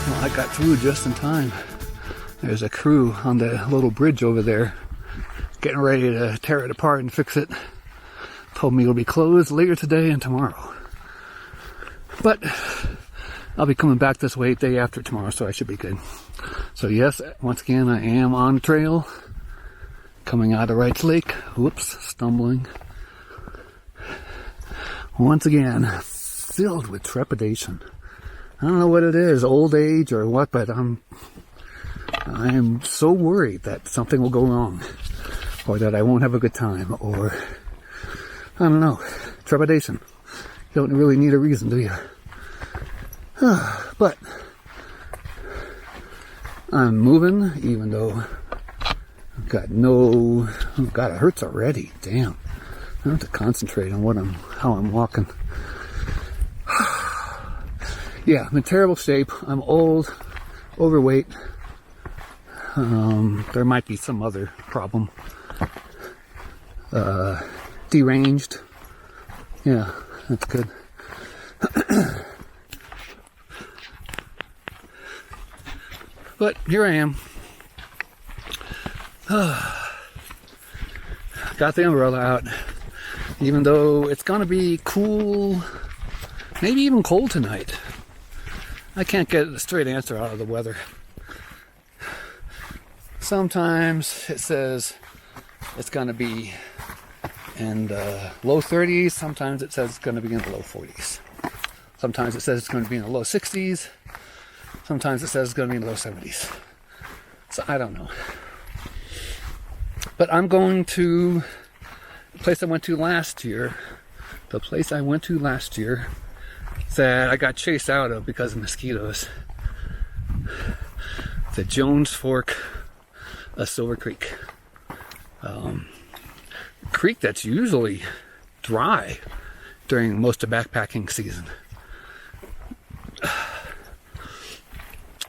Well, I got through just in time. There's a crew on the little bridge over there getting ready to tear it apart and fix it. Told me it'll be closed later today and tomorrow. But I'll be coming back this way day after tomorrow, so I should be good. So yes, once again, I am on the trail coming out of Wrights Lake. Whoops, stumbling. Once again, filled with trepidation. I don't know what it is, old age or what, but I am so worried that something will go wrong, or that I won't have a good time, or I don't know, trepidation. You don't really need a reason, do you? But I'm moving, even though I've got God, it hurts already. Damn, I have to concentrate on how I'm walking. Yeah, I'm in terrible shape. I'm old, overweight. There might be some other problem. Deranged. Yeah, that's good. But here I am. Got the umbrella out. Even though it's gonna be cool, maybe even cold tonight. I can't get a straight answer out of the weather. Sometimes it says it's going to be in the low 30s. Sometimes it says it's going to be in the low 40s. Sometimes it says it's going to be in the low 60s. Sometimes it says it's going to be in the low 70s. So I don't know. But I'm going to the place I went to last year. The place I went to last year that I got chased out of because of mosquitoes. The Jones Fork of Silver Creek. Creek that's usually dry during most of backpacking season.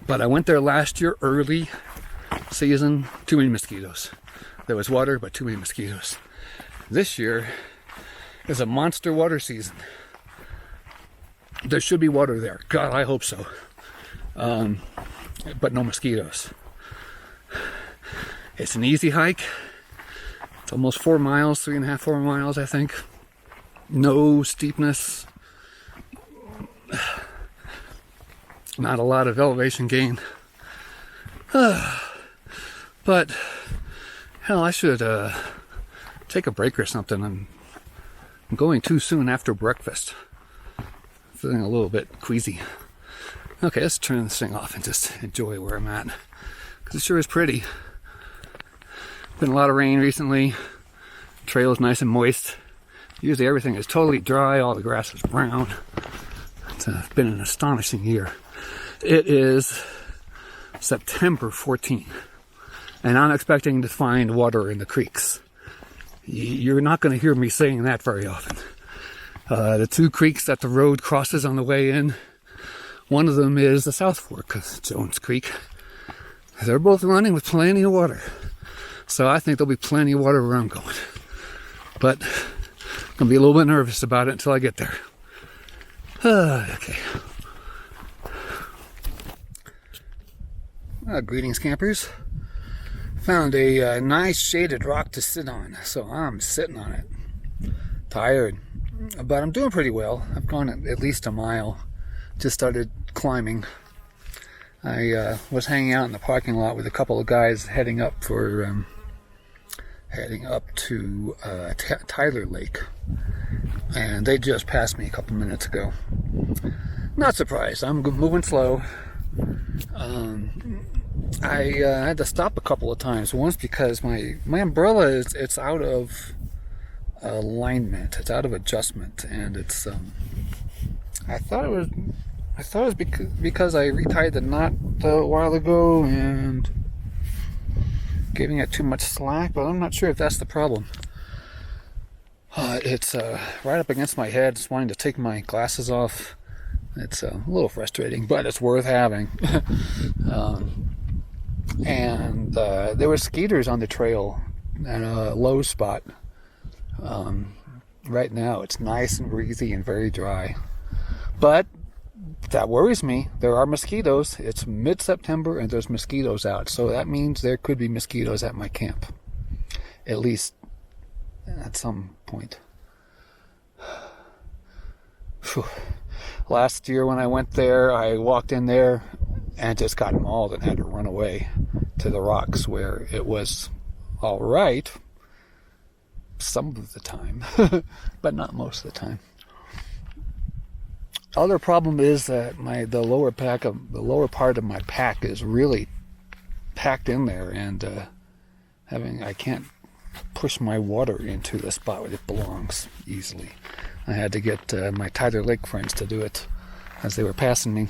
But I went there last year, early season, too many mosquitoes. There was water, but too many mosquitoes. This year is a monster water season. There should be water there. God, I hope so. But no mosquitoes. It's an easy hike. It's almost 4 miles, 3.5, 4 miles, I think. No steepness. Not a lot of elevation gain. But, hell, I should take a break or something. I'm going too soon after breakfast. Feeling a little bit queasy. Okay, let's turn this thing off and just enjoy where I'm at. Because it sure is pretty. Been a lot of rain recently. Trail is nice and moist. Usually everything is totally dry. All the grass is brown. It's been an astonishing year. It is September 14th. And I'm expecting to find water in the creeks. You're not going to hear me saying that very often. The two creeks that the road crosses on the way in, one of them is the South Fork of Jones Creek. They're both running with plenty of water. So I think there'll be plenty of water where I'm going. But I'm going to be a little bit nervous about it until I get there. Okay. Greetings, campers. Found a nice shaded rock to sit on, so I'm sitting on it. Tired. But I'm doing pretty well. I've gone at least a mile. Just started climbing. I was hanging out in the parking lot with a couple of guys heading up to Tyler Lake, and they just passed me a couple minutes ago. Not surprised. I'm moving slow. I had to stop a couple of times. Once because my umbrella it's out of alignment, it's out of adjustment, and it's I thought it was because I retied the knot a while ago and giving it too much slack, but I'm not sure if that's the problem. It's right up against my head. Just wanting to take my glasses off. It's a little frustrating, but it's worth having. And there were skeeters on the trail at a low spot. Right now it's nice and breezy and very dry, but that worries me. There are mosquitoes. It's mid-September and there's mosquitoes out. So that means there could be mosquitoes at my camp. At least at some point. Whew. Last year when I went there, I walked in there and just got mauled and had to run away to the rocks where it was all right some of the time, but not most of the time. Other problem is that the lower part of my pack is really packed in there, and I can't push my water into the spot where it belongs easily. I had to get my Tyler Lake friends to do it as they were passing me.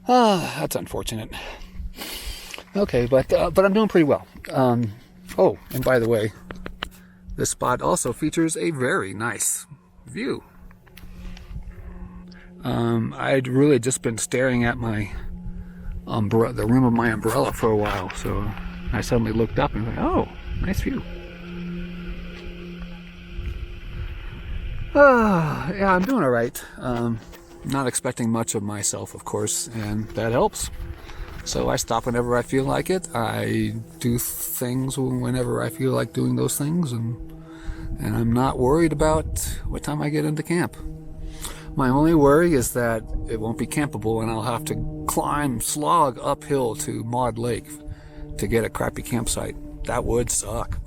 That's unfortunate. Okay, but I'm doing pretty well. Oh, and by the way, this spot also features a very nice view. I'd really just been staring at my the rim of my umbrella for a while, so I suddenly looked up and was like, oh, nice view. Yeah, I'm doing all right. Not expecting much of myself, of course, and that helps. So I stop whenever I feel like it. I do things whenever I feel like doing those things, and I'm not worried about what time I get into camp. My only worry is that it won't be campable and I'll have to slog uphill to Maud Lake to get a crappy campsite. That would suck.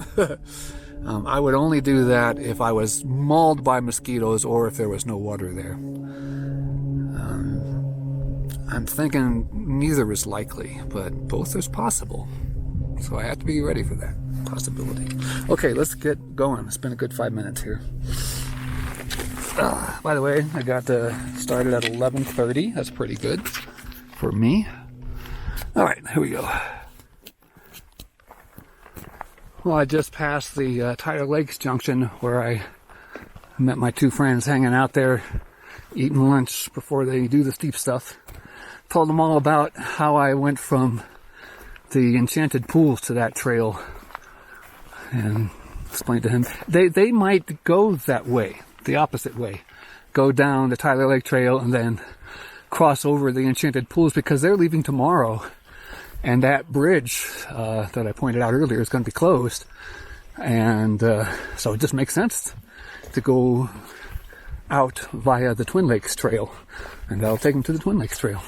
I would only do that if I was mauled by mosquitoes or if there was no water there. I'm thinking neither is likely, but both is possible. So I have to be ready for that possibility. Okay, let's get going. It's been a good 5 minutes here. By the way, I got started at 11:30. That's pretty good for me. All right, here we go. Well, I just passed the Tyler Lakes Junction where I met my two friends hanging out there, eating lunch before they do the steep stuff. Told them all about how I went from the Enchanted Pools to that trail and explained to him they might go that way, the opposite way, go down the Tyler Lake Trail and then cross over the Enchanted Pools because they're leaving tomorrow. And that bridge that I pointed out earlier is going to be closed. And so it just makes sense to go out via the Twin Lakes Trail. And that'll take them to the Twin Lakes Trail.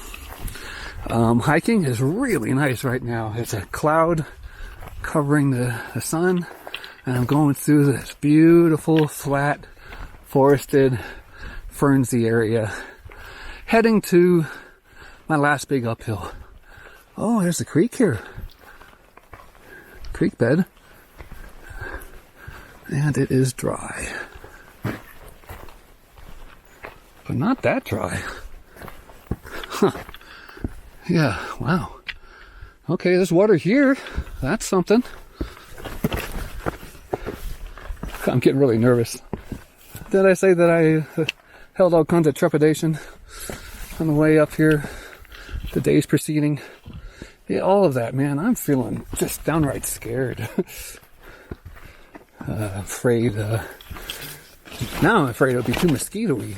Hiking is really nice right now. It's a cloud covering the sun. And I'm going through this beautiful, flat, forested, fernsy area. Heading to my last big uphill. Oh, there's a creek here. Creek bed. And it is dry. But not that dry. Huh. Yeah, wow. Okay, there's water here. That's something. I'm getting really nervous. Did I say that I held all kinds of trepidation on the way up here the days preceding? Yeah, all of that, man. I'm feeling just downright scared. Afraid. Now I'm afraid it'll be too mosquito-y.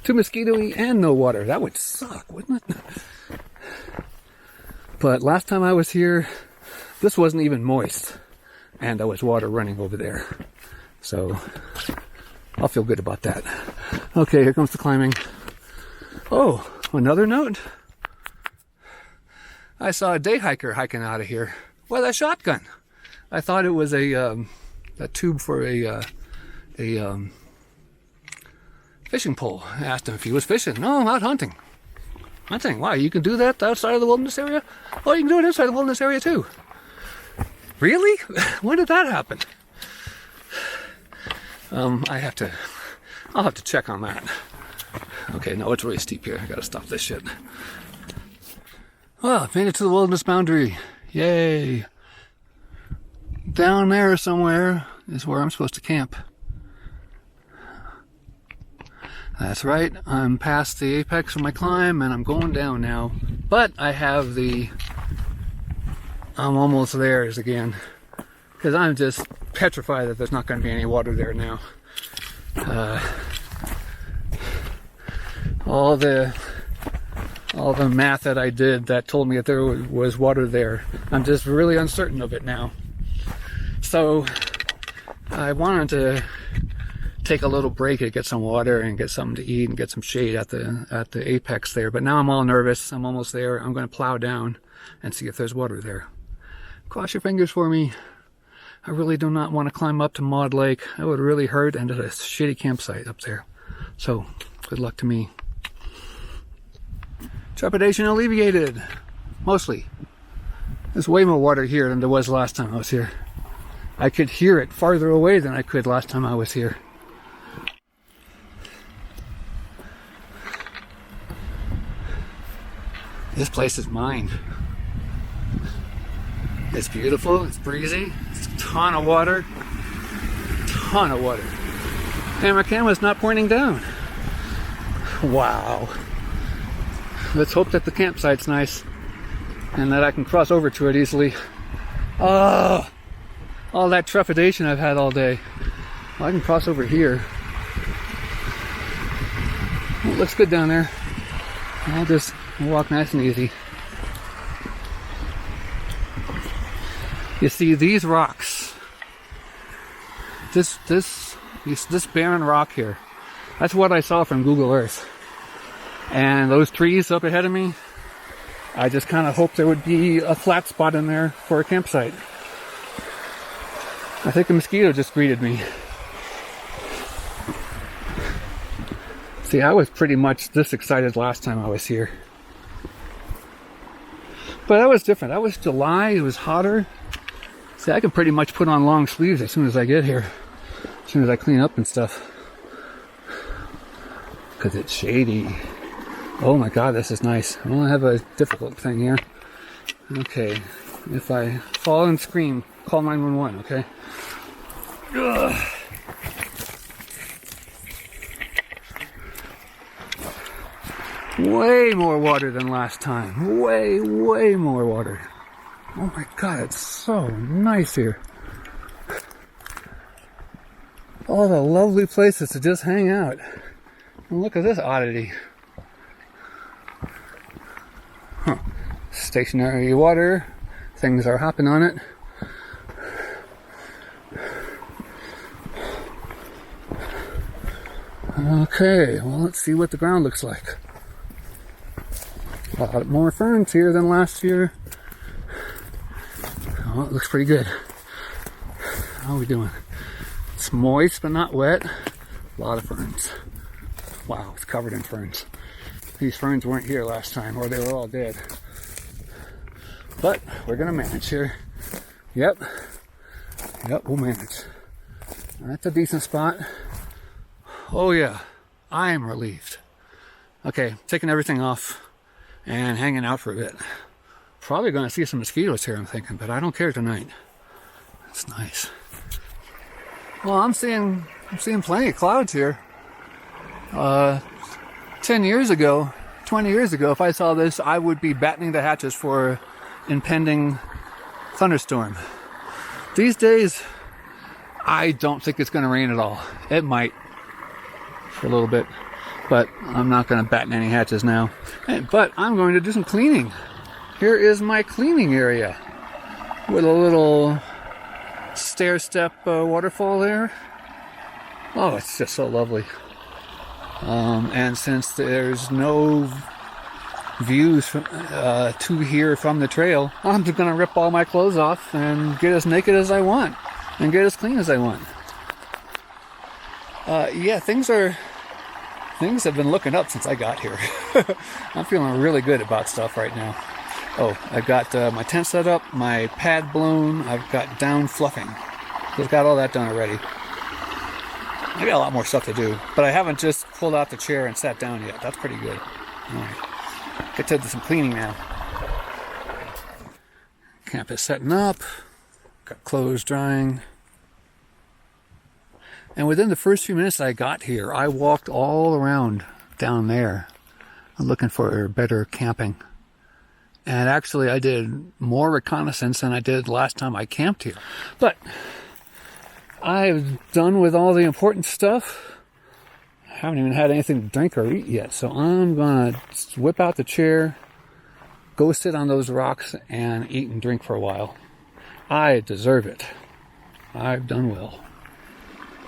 Too mosquito-y and no water. That would suck, wouldn't it? But last time I was here, this wasn't even moist. And there was water running over there. So, I'll feel good about that. Okay, here comes the climbing. Oh, another note. I saw a day hiker hiking out of here with a shotgun. I thought it was a tube for a fishing pole. I asked him if he was fishing. No, I'm out hunting. Hunting? Why? You can do that outside of the wilderness area? Oh, you can do it inside the wilderness area too. Really? When did that happen? I'll have to check on that. Okay, no, it's really steep here. I gotta stop this shit. Well, made it to the wilderness boundary. Yay. Down there somewhere is where I'm supposed to camp. That's right. I'm past the apex of my climb and I'm going down now. But I have I'm almost there again. Because I'm just petrified that there's not going to be any water there now. all the math that I did that told me that there was water there. I'm just really uncertain of it now. So I wanted to take a little break and get some water and get something to eat and get some shade at the apex there. But now I'm all nervous. I'm almost there. I'm going to plow down and see if there's water there. Cross your fingers for me. I really do not want to climb up to Maud Lake. That would really hurt, and it's a shitty campsite up there. So good luck to me. Trepidation alleviated. Mostly. There's way more water here than there was last time I was here. I could hear it farther away than I could last time I was here. This place is mine. It's beautiful, it's breezy, it's a ton of water. Ton of water. And my camera's not pointing down. Wow. Let's hope that the campsite's nice and that I can cross over to it easily. Oh, all that trepidation I've had all day. Well, I can cross over here. It looks good down there. I'll just walk nice and easy. You see these rocks, this barren rock here, that's what I saw from Google Earth. And those trees up ahead of me, I just kind of hoped there would be a flat spot in there for a campsite. I think a mosquito just greeted me. See, I was pretty much this excited last time I was here. But that was different. That was July, it was hotter. See, I can pretty much put on long sleeves as soon as I get here. As soon as I clean up and stuff. Because it's shady. Oh my god, this is nice. I want to have a difficult thing here. Okay. If I fall and scream, call 911, okay? Ugh. Way more water than last time. Way more water. Oh my god, it's so nice here. All the lovely places to just hang out. And look at this oddity. Huh. Stationary water. Things are hopping on it. Okay, well, let's see what the ground looks like. A lot more ferns here than last year. Oh, it looks pretty good. How are we doing? It's moist but not wet. A lot of ferns. Wow, it's covered in ferns. These ferns weren't here last time, or they were all dead. But we're gonna manage here. Yep, we'll manage. That's a decent spot. Oh yeah, I am relieved. Okay, taking everything off and hanging out for a bit. Probably gonna see some mosquitoes here, I'm thinking, but I don't care tonight. It's nice. Well, I'm seeing plenty of clouds here. 10 years ago, 20 years ago, if I saw this, I would be battening the hatches for impending thunderstorm. These days, I don't think it's gonna rain at all. It might for a little bit, but I'm not gonna batten any hatches now. But I'm going to do some cleaning. Here is my cleaning area with a little stair-step waterfall there. Oh, it's just so lovely. And since there's no views to here from the trail, I'm just gonna rip all my clothes off and get as naked as I want and get as clean as I want. Yeah, things have been looking up since I got here. I'm feeling really good about stuff right now. Oh, I've got my tent set up, my pad blown, I've got down fluffing. I've got all that done already. I got a lot more stuff to do, but I haven't just pulled out the chair and sat down yet. That's pretty good. All right, get to some cleaning now. Camp is setting up, got clothes drying. And within the first few minutes that I got here, I walked all around down there looking for better camping. And actually, I did more reconnaissance than I did last time I camped here. But I've done with all the important stuff. haven't even had anything to drink or eat yet, so I'm gonna whip out the chair, go sit on those rocks, and eat and drink for a while. I deserve it. I've done well.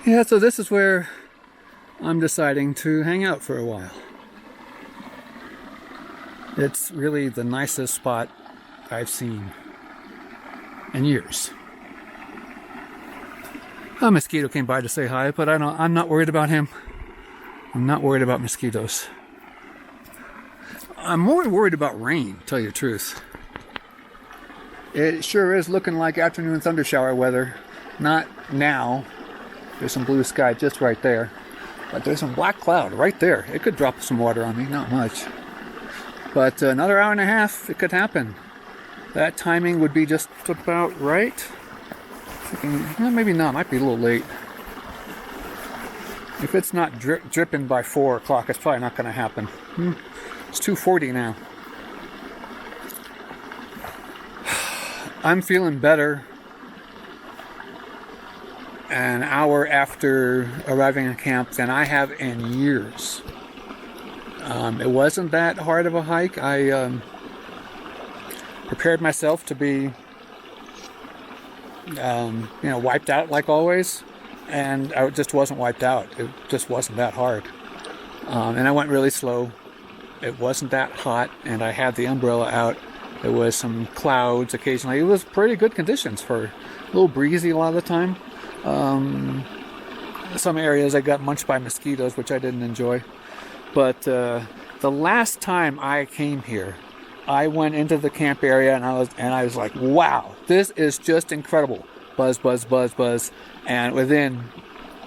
Yeah, so this is where I'm deciding to hang out for a while. It's really the nicest spot I've seen in years. A mosquito came by to say hi, but I'm not worried about him. I'm not worried about mosquitoes. I'm more worried about rain, to tell you the truth. It sure is looking like afternoon thundershower weather. Not now. There's some blue sky just right there. But there's some black cloud right there. It could drop some water on me, not much. But another hour and a half, it could happen. That timing would be just about right. Thinking, maybe not, might be a little late. If it's not dripping by 4 o'clock, it's probably not going to happen. It's 2:40 now. I'm feeling better an hour after arriving at camp than I have in years. It wasn't that hard of a hike. I prepared myself to be, wiped out like always, and I just wasn't wiped out. It just wasn't that hard. And I went really slow. It wasn't that hot, and I had the umbrella out. There was some clouds occasionally. It was pretty good conditions for a little breezy a lot of the time. Some areas I got munched by mosquitoes, which I didn't enjoy. But the last time I came here, I went into the camp area and I was like, wow, this is just incredible. Buzz, buzz, buzz, buzz. And within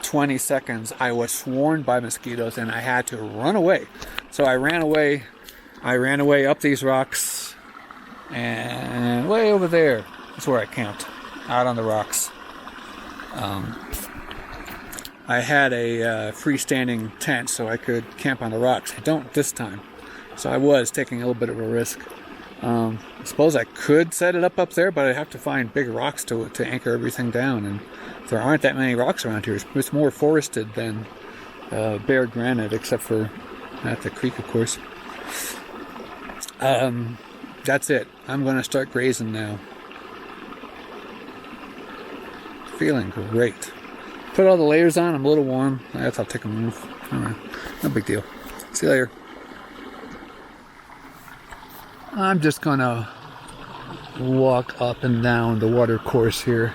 20 seconds, I was swarmed by mosquitoes and I had to run away. So I ran away. I ran away up these rocks and way over there is where I camped, out on the rocks. I had a freestanding tent so I could camp on the rocks. I don't this time. So I was taking a little bit of a risk. I suppose I could set it up there, but I'd have to find big rocks to anchor everything down. And there aren't that many rocks around here. It's more forested than bare granite, except for at the creek, of course. That's it. I'm going to start grazing now. Feeling great. Put all the layers on. I'm a little warm. I guess I'll take them off. All right. No big deal. See you later. I'm just going to walk up and down the water course here.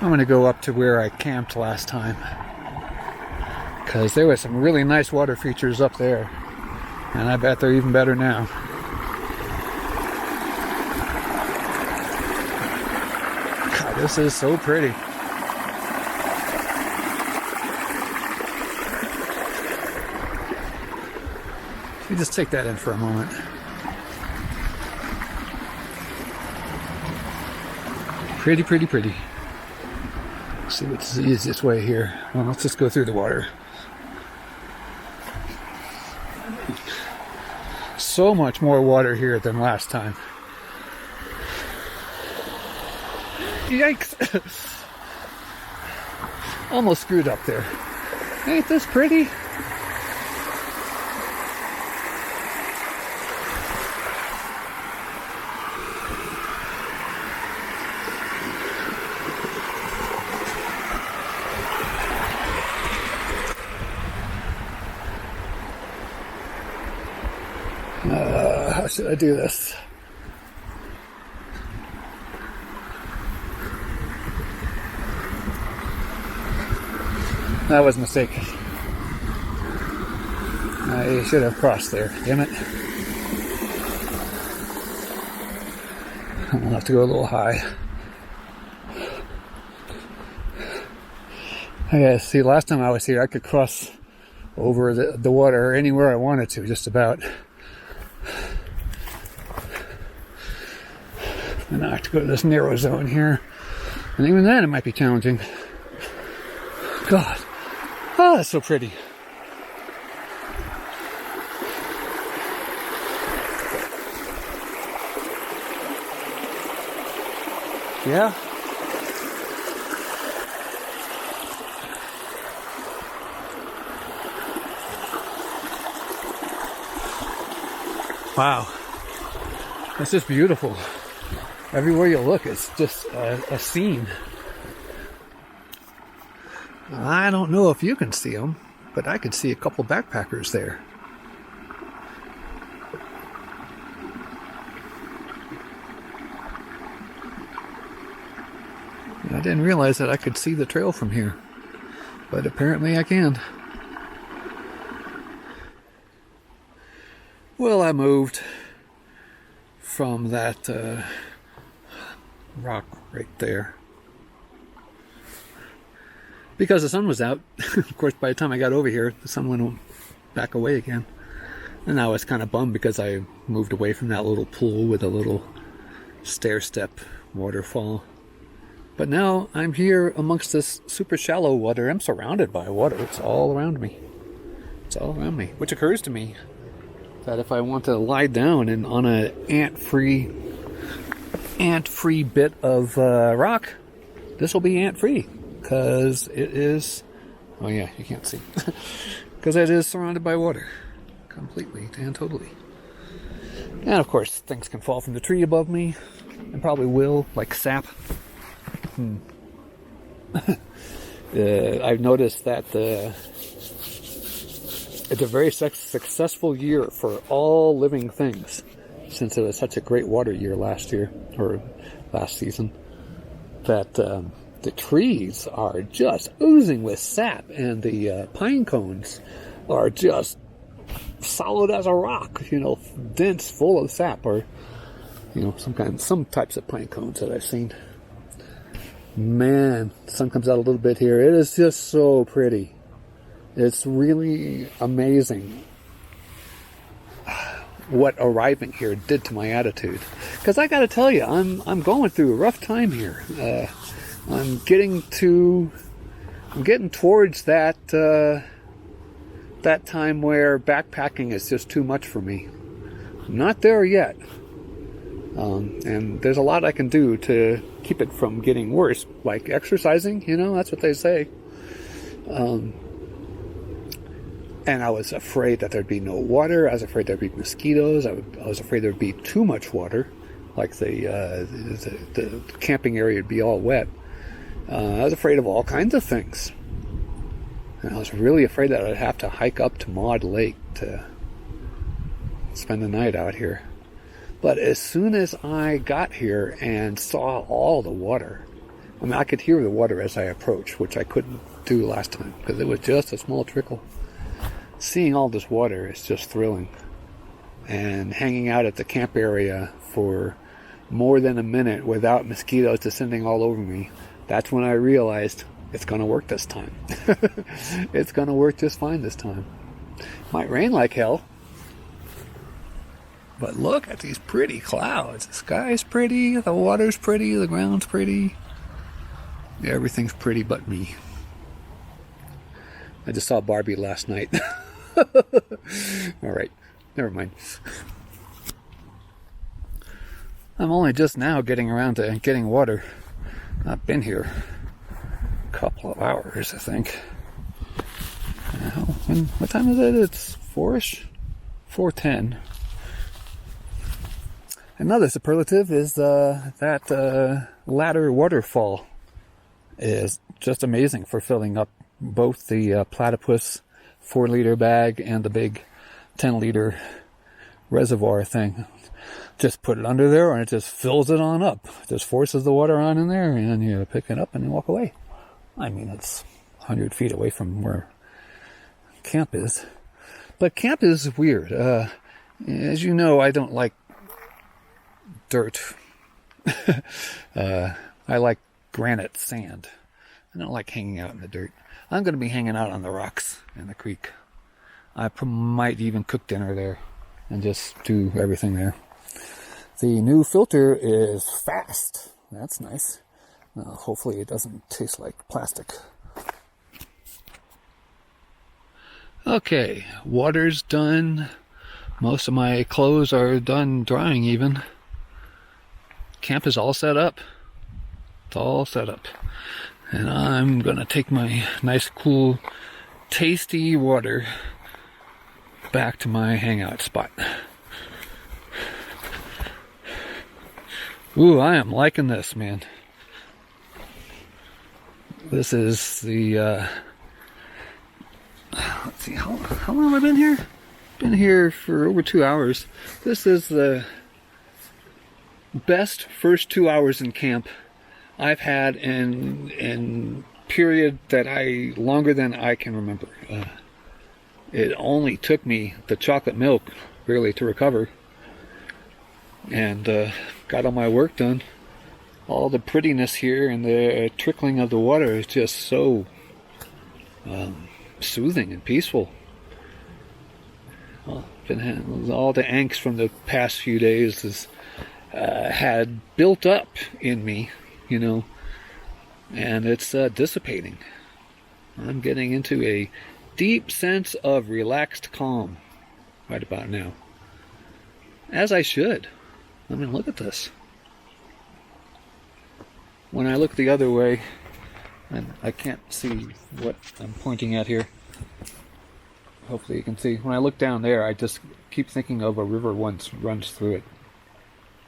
I'm going to go up to where I camped last time, because there were some really nice water features up there, and I bet they're even better now. God, this is so pretty. You just take that in for a moment. Pretty, pretty, pretty. Let's see what's the easiest way here. Well, let's just go through the water. So much more water here than last time. Yikes! Almost screwed up there. Ain't this pretty? How should I do this? That was a mistake. I should have crossed there. Damn it. I'll have to go a little high. Okay, see, last time I was here, I could cross over the water anywhere I wanted to, just about. And I have to go to this narrow zone here. And even then, it might be challenging. God. Oh, that's so pretty. Yeah. Wow. It's just beautiful. Everywhere you look, it's just a scene. I don't know if you can see them, but I could see a couple backpackers there. I didn't realize that I could see the trail from here, but apparently I can. Well, I moved from that rock right there because the sun was out. Of course, by the time I got over here, the sun went back away again. And I was kind of bummed because I moved away from that little pool with a little stair-step waterfall. But now I'm here amongst this super shallow water. I'm surrounded by water. It's all around me. It's all around me. Which occurs to me that if I want to lie down and on an ant-free bit of rock, this will be ant-free. Because it is... Oh yeah, you can't see. Because it is surrounded by water. Completely and totally. And of course, things can fall from the tree above me. And probably will, like sap. I've noticed that it's a very successful year for all living things, since it was such a great water year last year, or last season, that the trees are just oozing with sap, and the pine cones are just solid as a rock, dense, full of sap, or some types of pine cones that I've seen. Man, sun comes out a little bit here. It is just so pretty. It's really amazing what arriving here did to my attitude. Because I got to tell you, I'm going through a rough time here. I'm getting towards that time where backpacking is just too much for me. I'm not there yet. And there's a lot I can do to keep it from getting worse, like exercising, that's what they say. And I was afraid that there'd be no water. I was afraid there'd be mosquitoes. I was afraid there'd be too much water, like the camping area would be all wet. I was afraid of all kinds of things. And I was really afraid that I'd have to hike up to Maud Lake to spend the night out here. But as soon as I got here and saw all the water, I could hear the water as I approached, which I couldn't do last time because it was just a small trickle. Seeing all this water is just thrilling. And hanging out at the camp area for more than a minute without mosquitoes descending all over me, that's when I realized it's going to work this time. It's going to work just fine this time. Might rain like hell. But look at these pretty clouds. The sky's pretty, the water's pretty, the ground's pretty. Everything's pretty but me. I just saw Barbie last night. Alright, never mind. I'm only just now getting around to getting water. I've been here a couple of hours, I think. What time is it? It's 4-ish? 4:10. Another superlative is that ladder waterfall is just amazing for filling up both the platypus 4-liter bag and the big 10-liter reservoir thing. Just put it under there and it just fills it on up. Just forces the water on in there and you pick it up and you walk away. It's 100 feet away from where camp is. But camp is weird. As you know, I don't like dirt. I like granite sand. I don't like hanging out in the dirt. I'm going to be hanging out on the rocks in the creek. I might even cook dinner there and just do everything there. The new filter is fast. That's nice. Hopefully it doesn't taste like plastic. Okay, water's done. Most of my clothes are done drying even. Camp is all set up. It's all set up. And I'm going to take my nice, cool, tasty water back to my hangout spot. Ooh, I am liking this, man. This is the, let's see, how long have I been here? Been here for over 2 hours. This is the best first 2 hours in camp I've had in period that longer than I can remember. It only took me the chocolate milk really to recover, and got all my work done. All the prettiness here and the trickling of the water is just so soothing and peaceful. Well, all the angst from the past few days had built up in me, you know, and it's dissipating. I'm getting into a deep sense of relaxed calm right about now. As I should. I mean, look at this. When I look the other way, and I can't see what I'm pointing at here. Hopefully you can see. When I look down there, I just keep thinking of a river once runs through it.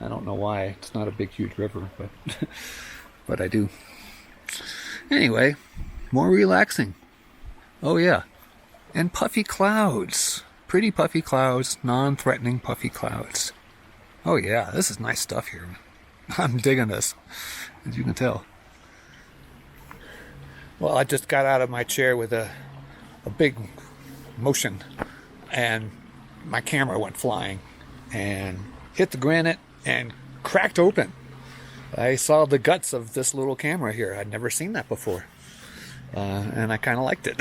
I don't know why. It's not a big, huge river, but but I do. Anyway, more relaxing. Oh yeah. And puffy clouds. Pretty puffy clouds, non-threatening puffy clouds. Oh yeah, this is nice stuff here. I'm digging this, as you can tell. Well, I just got out of my chair with a big motion, and my camera went flying and hit the granite and cracked open. I saw the guts of this little camera here. I'd never seen that before, and I kind of liked it.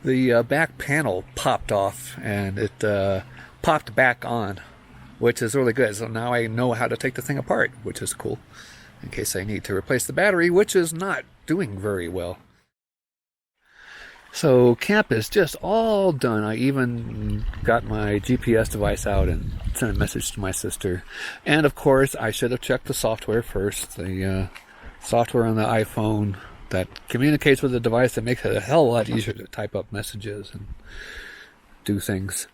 The back panel popped off, and it popped back on, which is really good. So now I know how to take the thing apart, which is cool, in case I need to replace the battery, which is not doing very well. So camp is just all done. I even got my GPS device out and sent a message to my sister. And of course, I should have checked the software first. The software on the iPhone that communicates with the device, that makes it a hell of a lot easier to type up messages and do things,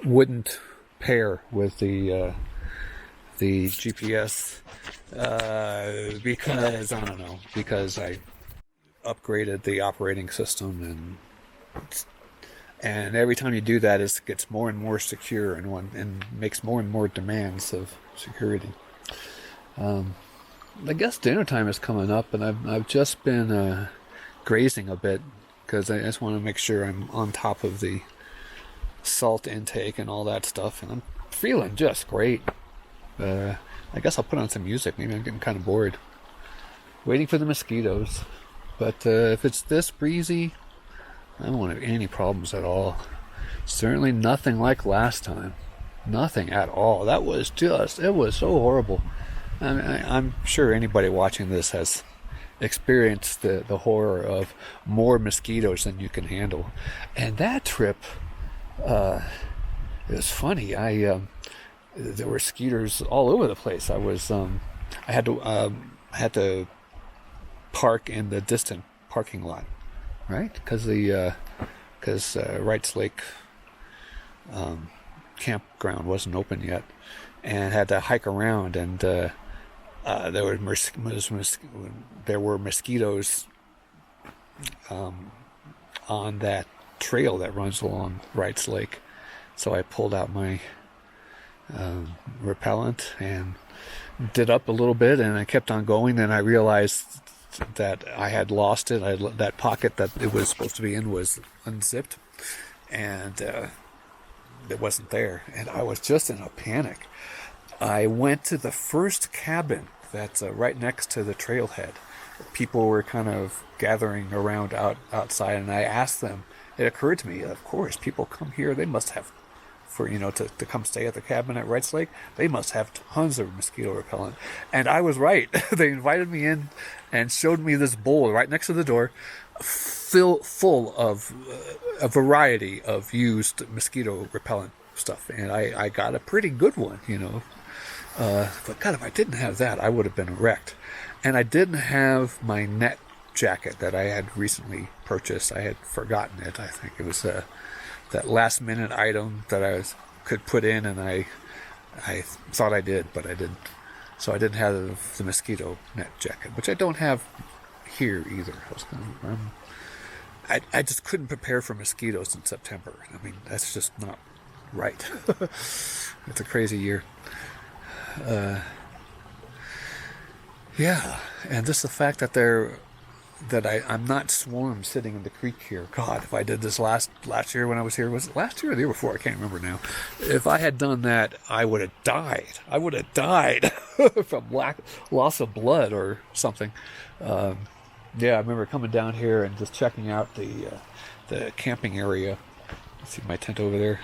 wouldn't pair with the GPS because I don't know, because I upgraded the operating system, and every time you do that, it gets more and more secure and makes more and more demands of security. I guess dinner time is coming up, and I've just been grazing a bit because I just want to make sure I'm on top of the salt intake and all that stuff, and I'm feeling just great. I guess I'll put on some music. Maybe I'm getting kind of bored. Waiting for the mosquitoes. But if it's this breezy, I don't want any problems at all. Certainly nothing like last time. Nothing at all. That was just, it was so horrible. I mean, I'm sure anybody watching this has experienced the horror of more mosquitoes than you can handle. And that trip, it was funny. There were skeeters all over the place. I had to park in the distant parking lot, right? Because Wrights Lake campground wasn't open yet, and had to hike around, and there were mosquitoes on that trail that runs along Wrights Lake. So I pulled out my repellent and did up a little bit, and I kept on going. Then I realized that I had lost it. That pocket that it was supposed to be in was unzipped, and it wasn't there. And I was just in a panic. I went to the first cabin that's right next to the trailhead. People were kind of gathering around outside, and I asked them. It occurred to me, of course, people come here. They must have, to come stay at the cabin at Wrights Lake, they must have tons of mosquito repellent. And I was right. They invited me in and showed me this bowl right next to the door, full of a variety of used mosquito repellent stuff. And I got a pretty good one, But God, if I didn't have that, I would have been wrecked. And I didn't have my net jacket that I had recently purchased. I had forgotten it. I think it was that last minute item that I could put in, and I I thought I did, but I didn't. So I didn't have the mosquito net jacket, which I don't have here either. I just couldn't prepare for mosquitoes in September. I mean, that's just not right. It's a crazy year. Yeah, and just the fact that I'm not swarmed sitting in the creek here. God, if I did this last year when I was here, was it last year or the year before? I can't remember now. If I had done that, I would have died. I would have died from loss of blood or something. Yeah, I remember coming down here and just checking out the camping area. See my tent over there.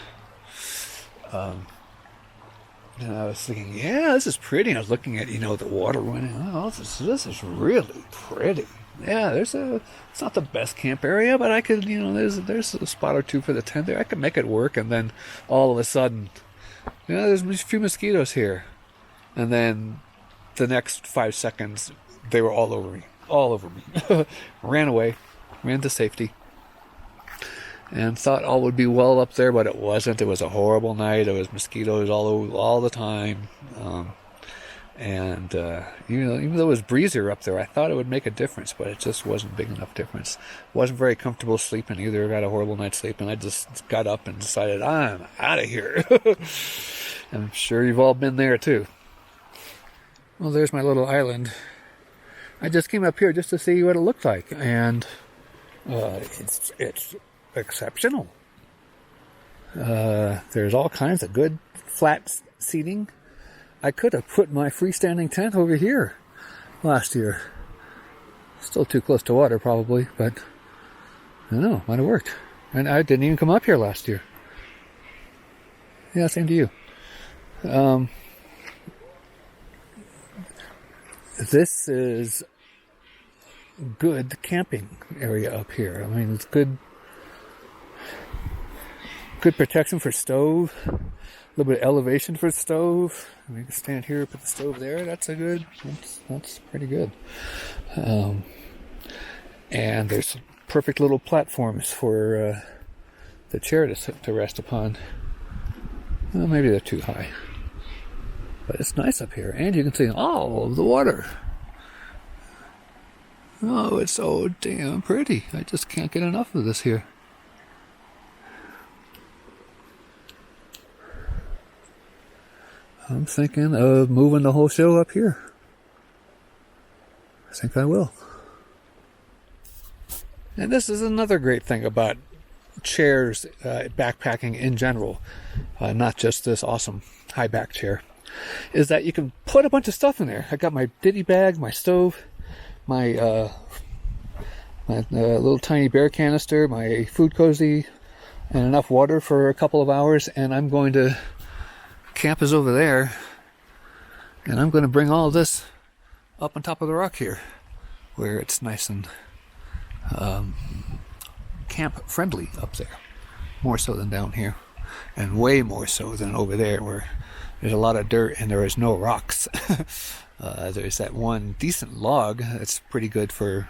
And I was thinking, yeah, this is pretty. And I was looking at, the water running. Oh, this is really pretty. Yeah, it's not the best camp area, but I could, there's a spot or two for the tent there. I could make it work. And then all of a sudden, there's a few mosquitoes here. And then the next 5 seconds, they were all over me. Ran away, ran to safety. And thought all would be well up there, but it wasn't. It was a horrible night. It was mosquitoes all the time. Even though it was breezier up there, I thought it would make a difference, but it just wasn't big enough difference. Wasn't very comfortable sleeping either. I got a horrible night's sleep, and I just got up and decided, I'm out of here. I'm sure you've all been there too. Well, there's my little island. I just came up here just to see what it looked like, and it's exceptional. There's all kinds of good flat seating. I could have put my freestanding tent over here last year. Still too close to water probably, but I don't know, might have worked. And I didn't even come up here last year. Yeah, same to you. This is good camping area up here. I mean, it's good protection for stove, a little bit of elevation for the stove. I mean, you can stand here, put the stove there. That's pretty good. And there's perfect little platforms for the chair to rest upon. Well, maybe they're too high, but it's nice up here, and you can see all of the water. Oh, it's so damn pretty. I just can't get enough of this here. I'm thinking of moving the whole show up here. I think I will. And this is another great thing about chairs, backpacking in general, not just this awesome high back chair, is that you can put a bunch of stuff in there. I got my ditty bag, my stove, my little tiny bear canister, my food cozy, and enough water for a couple of hours, and I'm going to camp is over there, and I'm going to bring all this up on top of the rock here, where it's nice and camp friendly up there, more so than down here, and way more so than over there where there's a lot of dirt and there is no rocks. There's that one decent log that's pretty good for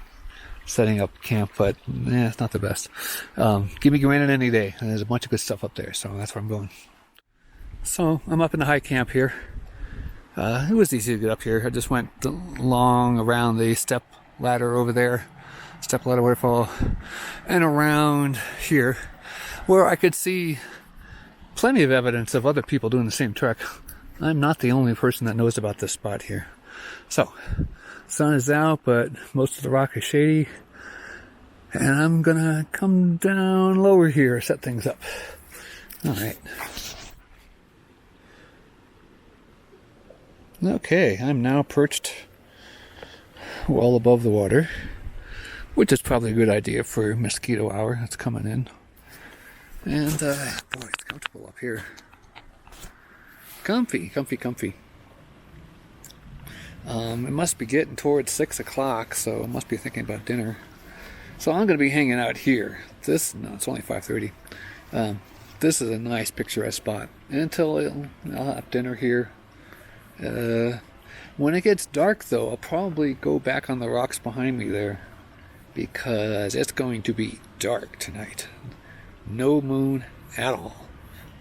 setting up camp, but it's not the best. Give me granite any day, and there's a bunch of good stuff up there, so that's where I'm going. So I'm up in the high camp here. It was easy to get up here. I just went along around the step ladder over there, step ladder waterfall, and around here, where I could see plenty of evidence of other people doing the same trek. I'm not the only person that knows about this spot here. So, sun is out, but most of the rock is shady, and I'm gonna come down lower here, set things up. All right. Okay, I'm now perched well above the water, which is probably a good idea for mosquito hour that's coming in. And, boy, it's comfortable up here. Comfy. It must be getting towards 6 o'clock, so I must be thinking about dinner. So I'm going to be hanging out here. It's only 5:30. This is a nice picturesque spot. Until I'll have dinner here. When it gets dark, though, I'll probably go back on the rocks behind me there, because it's going to be dark tonight. No moon at all.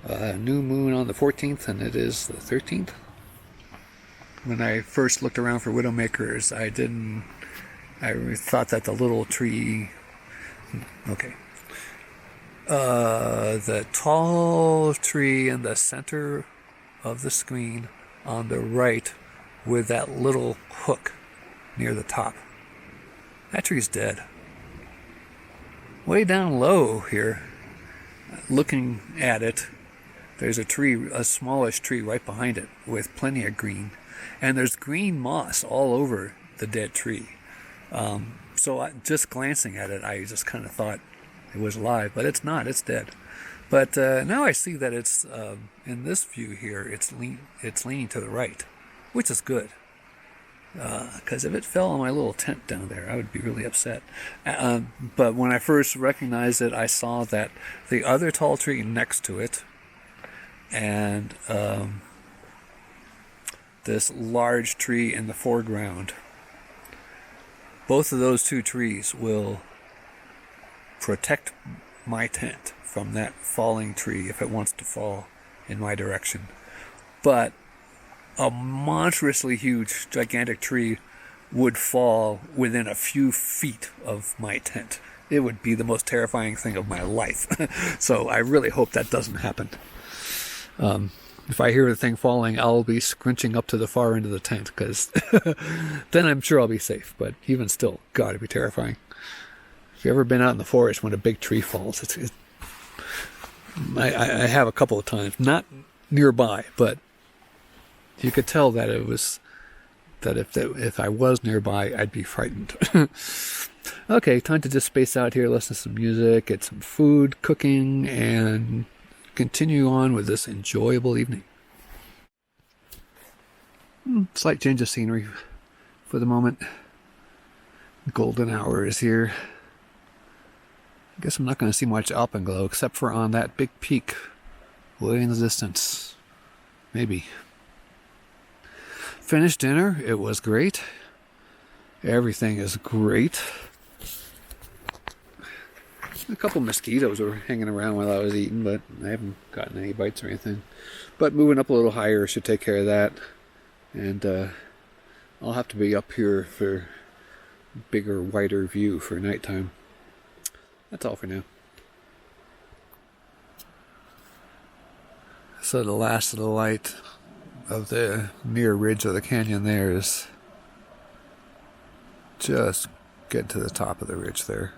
New moon on the 14th, and it is the 13th. When I first looked around for widowmakers, I thought that the little tree, okay, the tall tree in the center of the screen on the right with that little hook near the top, that tree's dead. Way down low here, looking at it, there's a tree, a smallish tree right behind it with plenty of green. And there's green moss all over the dead tree. So just glancing at it, I just kind of thought it was alive, but it's not, it's dead. But now I see that it's, in this view here, it's leaning to the right, which is good. Because if it fell on my little tent down there, I would be really upset. But when I first recognized it, I saw that the other tall tree next to it and this large tree in the foreground, both of those two trees will protect my tent from that falling tree if it wants to fall in my direction. But a monstrously huge, gigantic tree would fall within a few feet of my tent. It would be the most terrifying thing of my life. So I really hope that doesn't happen. If I hear the thing falling, I'll be scrunching up to the far end of the tent, because then I'm sure I'll be safe. But even still, God, it'd be terrifying. If you've ever been out in the forest when a big tree falls, I have a couple of times, not nearby, but you could tell that it was, that if I was nearby, I'd be frightened. Okay, time to just space out here, listen to some music, get some food cooking, and continue on with this enjoyable evening. Slight change of scenery for the moment. Golden hour is here. I guess I'm not going to see much alpenglow except for on that big peak way in the distance. Maybe. Finished dinner. It was great. Everything is great. A couple mosquitoes were hanging around while I was eating, but I haven't gotten any bites or anything. But moving up a little higher should take care of that. And I'll have to be up here for bigger, wider view for nighttime. That's all for now. So the last of the light of the near ridge of the canyon there is just getting to the top of the ridge there.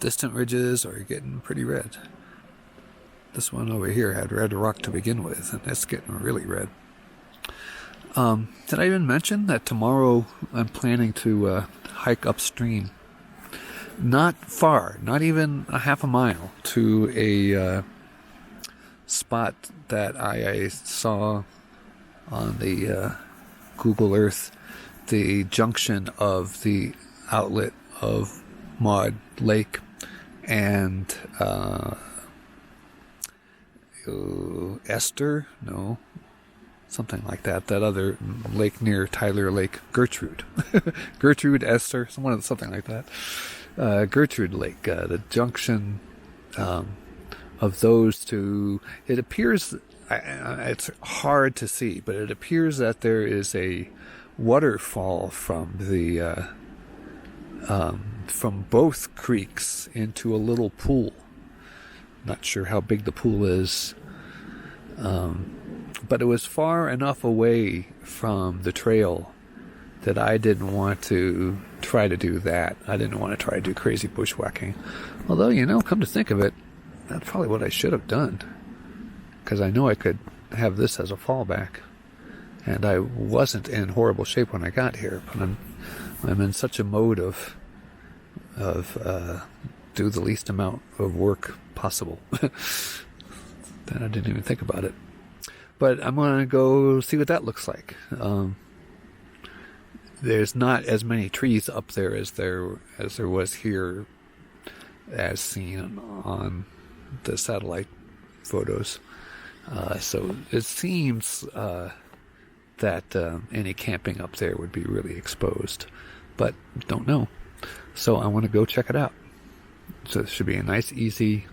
Distant ridges are getting pretty red. This one over here had red rock to begin with, and it's getting really red. Did I even mention that tomorrow I'm planning to hike upstream? Not far, not even a half a mile, to a spot that I saw on the Google Earth, the junction of the outlet of Maud Lake and Esther? No. Something like that. That other lake near Tyler Lake, Gertrude. Gertrude, Esther, something like that. Gertrude Lake, the junction of those two. It appears, it's hard to see, but it appears that there is a waterfall from the from both creeks into a little pool. Not sure how big the pool is. But it was far enough away from the trail that I didn't want to try to do that. I didn't want to try to do crazy bushwhacking. Although, come to think of it, that's probably what I should have done. Because I know I could have this as a fallback. And I wasn't in horrible shape when I got here. But I'm in such a mode of do the least amount of work possible. That I didn't even think about it. But I'm going to go see what that looks like. There's not as many trees up there as there was here, as seen on the satellite photos. So it seems that any camping up there would be really exposed, but don't know. So I want to go check it out. So it should be a nice, easy.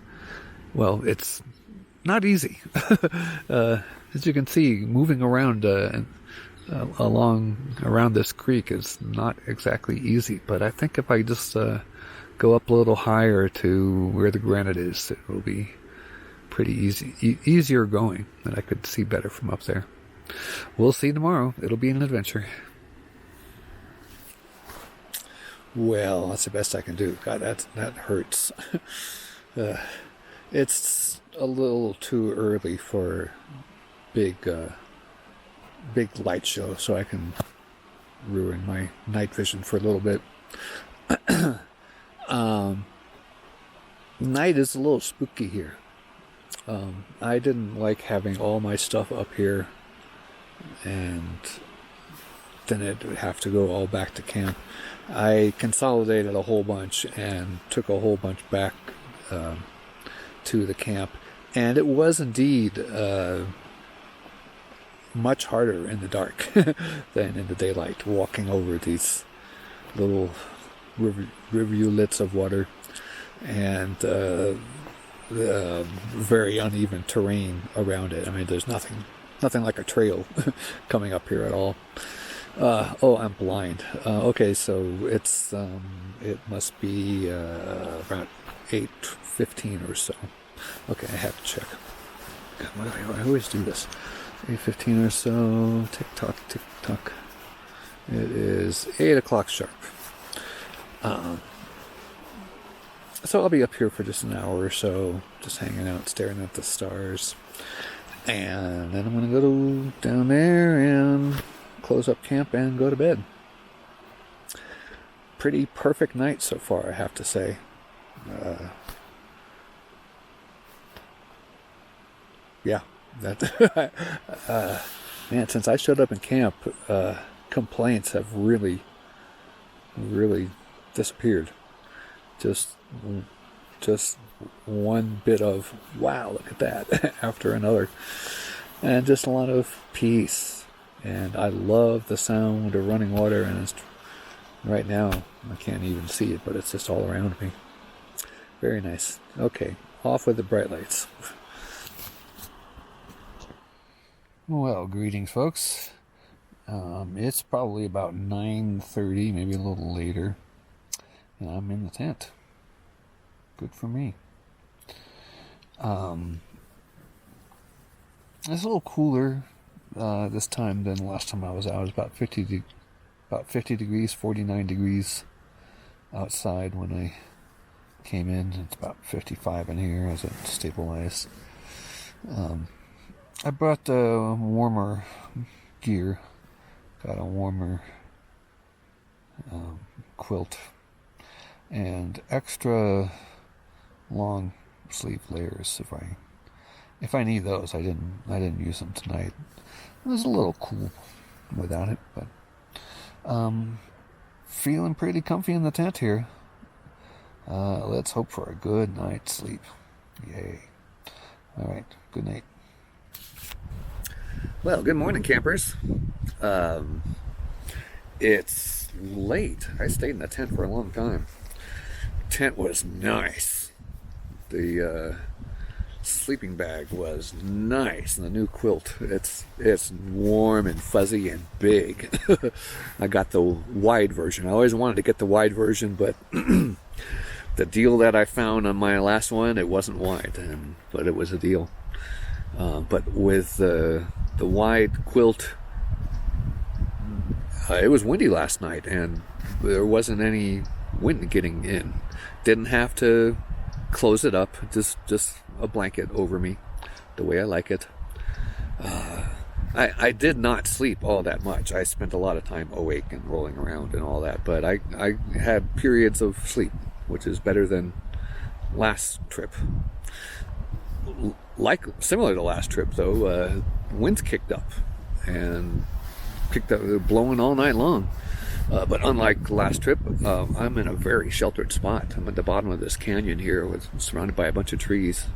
Well, it's not easy. As you can see, moving around around this creek is not exactly easy. But I think if I just go up a little higher to where the granite is, it will be pretty easier going, and I could see better from up there. We'll see tomorrow. It'll be an adventure. Well, that's the best I can do. God, that hurts. It's a little too early for big light show, so I can ruin my night vision for a little bit. Night is a little spooky here. I didn't like having all my stuff up here, and then it would have to go all back to camp. I consolidated a whole bunch and took a whole bunch back to the camp, and it was indeed much harder in the dark than in the daylight, walking over these little rivulets of water and very uneven terrain around it. I mean, there's nothing like a trail coming up here at all. Oh, I'm blind. Okay, so it's it must be about 8:15 or so. Okay, I have to check. God, why do I always do this? 8:15 or so. Tick tock, tick tock. It is 8 o'clock sharp. So I'll be up here for just an hour or so, just hanging out, staring at the stars. And then I'm going to go down there and close up camp and go to bed. Pretty perfect night so far, I have to say. Yeah, that man, since I showed up in camp, complaints have really disappeared. Just one bit of wow, look at that after another, and just a lot of peace. And I love the sound of running water, and it's right now I can't even see it, but it's just all around me. Very nice. Okay, off with the bright lights. Well, greetings, folks. It's probably about 9:30, maybe a little later, and I'm in the tent. Good for me. It's a little cooler this time than the last time I was out. It was about 50 degrees, 49 degrees outside when I came in. It's about 55 in here as it stabilized. I brought warmer gear. Got a warmer quilt and extra long sleeve layers if I need those. I didn't use them tonight. It was a little cool without it, but feeling pretty comfy in the tent here. Let's hope for a good night's sleep. Yay. All right, good night. Well, good morning, campers. It's late. I stayed in the tent for a long time. Tent was nice. The sleeping bag was nice, and the new quilt, it's warm and fuzzy and big. I got the wide version. I always wanted to get the wide version, but the deal that I found on my last one, it wasn't wide, but it was a deal. But with the wide quilt, it was windy last night, and there wasn't any wind getting in. Didn't have to close it up, just a blanket over me, the way I like it. I did not sleep all that much. I spent a lot of time awake and rolling around and all that, but I had periods of sleep, which is better than last trip. Similar to last trip, though, winds kicked up, blowing all night long. But unlike last trip, I'm in a very sheltered spot. I'm at the bottom of this canyon here, surrounded by a bunch of trees,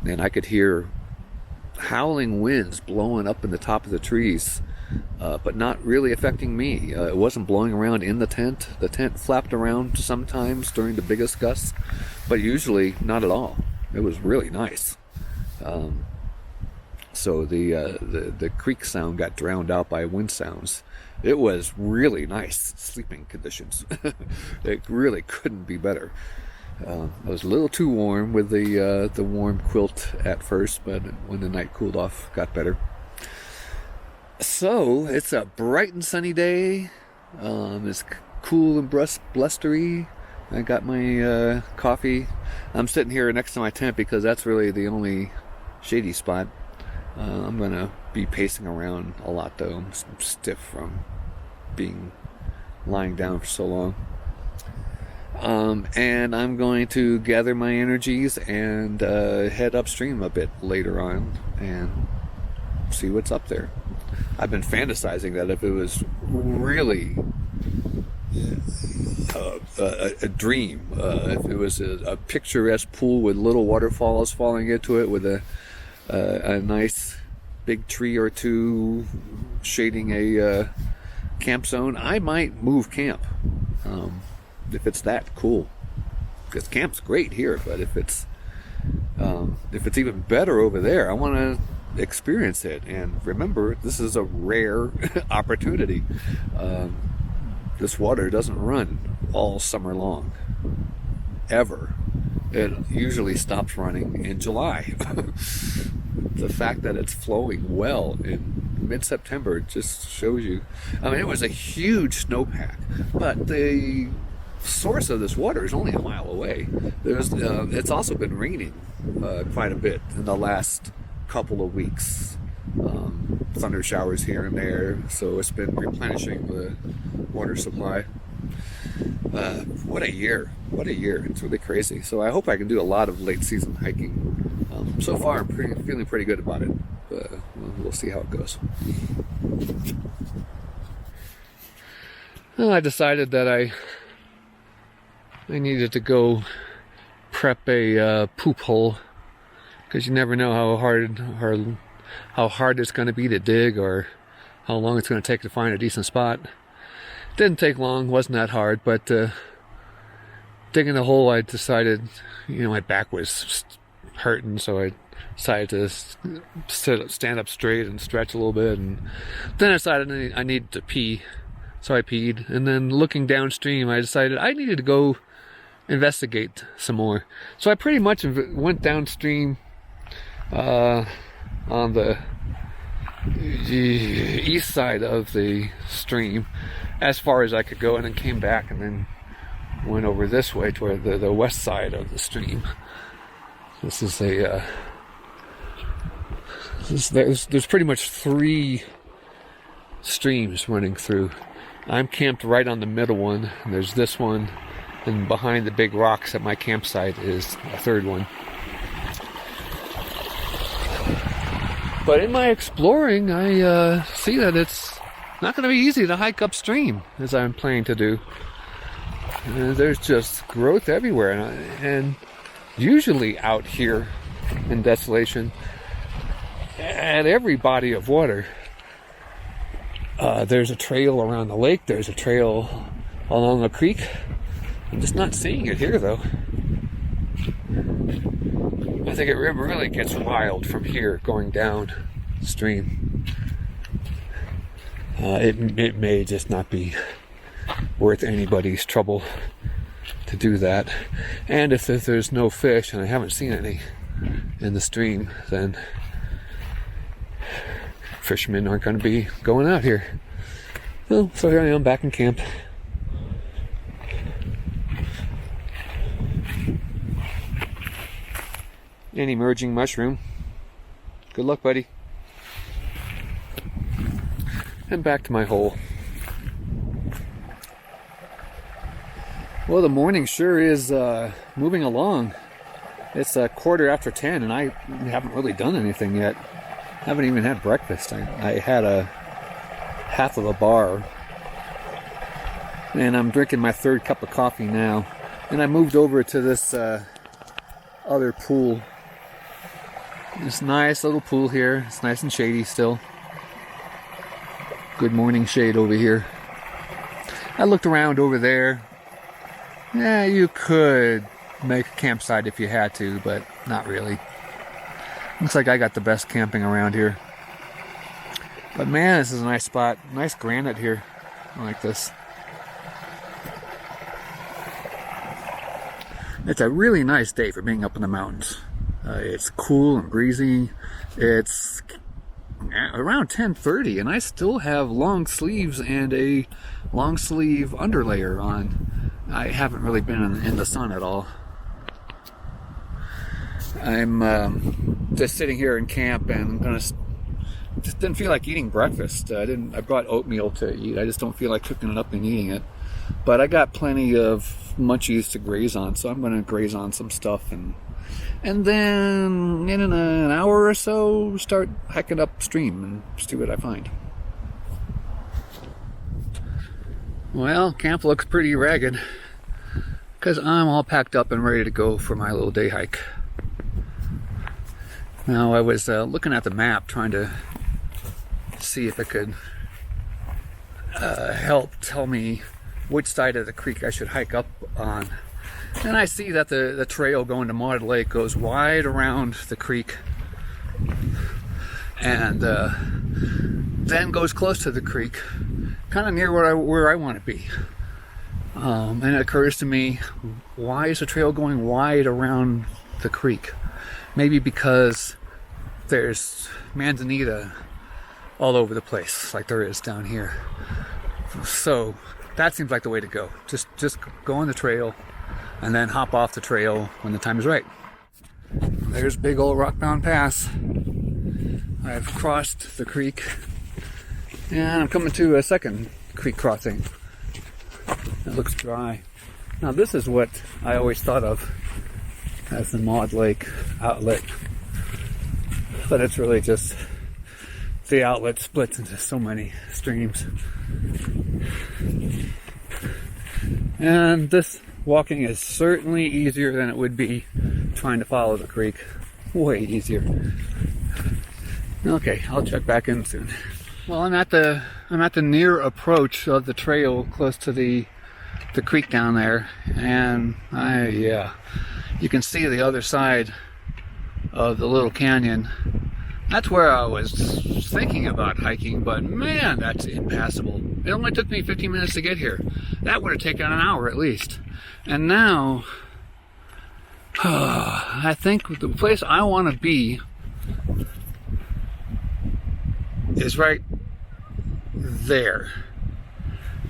and I could hear howling winds blowing up in the top of the trees, but not really affecting me. It wasn't blowing around in the tent. The tent flapped around sometimes during the biggest gusts, but usually not at all. It was really nice. So the creek sound got drowned out by wind sounds. It was really nice sleeping conditions. It really couldn't be better. It was a little too warm with the warm quilt at first, but when the night cooled off, got better. So it's a bright and sunny day. It's cool and blustery. I got my coffee. I'm sitting here next to my tent because that's really the only shady spot. I'm gonna be pacing around a lot though. I'm stiff from lying down for so long. And I'm going to gather my energies and head upstream a bit later on and see what's up there. I've been fantasizing that if it was really a dream, if it was a picturesque pool with little waterfalls falling into it with a nice big tree or two shading a camp zone, I might move camp. If it's that cool, because camp's great here, but if it's even better over there, I want to experience it. And remember, this is a rare opportunity. This water doesn't run all summer long, ever. It usually stops running in July. The fact that it's flowing well in mid-September just shows you. I mean, it was a huge snowpack, but the source of this water is only a mile away. It's also been raining quite a bit in the last couple of weeks. Thunder showers here and there, so it's been replenishing the water supply. What a year. It's really crazy. So I hope I can do a lot of late season hiking. So far I'm feeling pretty good about it, but we'll see how it goes. Well, I decided that I needed to go prep a poop hole, because you never know how hard it's going to be to dig or how long it's going to take to find a decent spot. Didn't take long, wasn't that hard, but digging the hole, I decided, my back was hurting, so I decided to stand up straight and stretch a little bit, and then I decided I needed to pee, so I peed. And then looking downstream, I decided I needed to go investigate some more. So I pretty much went downstream on the east side of the stream as far as I could go, and then came back and then went over this way toward the west side of the stream. This is there's pretty much 3 streams running through. I'm camped right on the middle one, and there's this one, and behind the big rocks at my campsite is a 3rd one. But in my exploring, I see that it's not going to be easy to hike upstream, as I'm planning to do. There's just growth everywhere, and usually out here in Desolation, at every body of water, there's a trail around the lake, there's a trail along a creek. I'm just not seeing it here, though. I think it really gets wild from here going downstream. It may just not be worth anybody's trouble to do that. And if there's no fish, and I haven't seen any in the stream, then fishermen aren't going to be going out here. Well, so here I am back in camp. An emerging mushroom. Good luck, buddy. And back to my hole. Well, the morning sure is moving along. It's 10:15, and I haven't really done anything yet. Haven't even had breakfast. I had a half of a bar, and I'm drinking my 3rd cup of coffee now. And I moved over to this other pool. This nice little pool here. It's nice and shady still. Good morning shade over here. I looked around over there. Yeah, you could make a campsite if you had to, but not really. Looks like I got the best camping around here. But man, this is a nice spot. Nice granite here. I like this. It's a really nice day for being up in the mountains. It's cool and breezy. It's around 10:30 and I still have long sleeves and a long sleeve underlayer on. I haven't really been in the sun at all. I'm just sitting here in camp and just didn't feel like eating breakfast. I brought oatmeal to eat. I just don't feel like cooking it up and eating it. But I got plenty of munchies to graze on, so I'm going to graze on some stuff and then in an hour or so start hiking upstream and see what I find. Well, camp looks pretty ragged because I'm all packed up and ready to go for my little day hike. Now I was looking at the map trying to see if it could help tell me which side of the creek I should hike up on. And I see that the trail going to Maud Lake goes wide around the creek and then goes close to the creek, kind of near where I want to be. And it occurs to me, why is the trail going wide around the creek? Maybe because there's manzanita all over the place, like there is down here. So that seems like the way to go. Just go on the trail and then hop off the trail when the time is right. There's big old Rockbound Pass. I've crossed the creek and I'm coming to a second creek crossing. It looks dry. Now this is what I always thought of as the Maud Lake outlet, but it's really just the outlet splits into so many streams. And this walking is certainly easier than it would be trying to follow the creek. Way easier. Okay, I'll check back in soon. Well, I'm at the near approach of the trail close to the creek down there, and you can see the other side of the little canyon. That's where I was thinking about hiking, but man, that's impassable. It only took me 15 minutes to get here. That would have taken an hour at least. And now, I think the place I want to be is right there.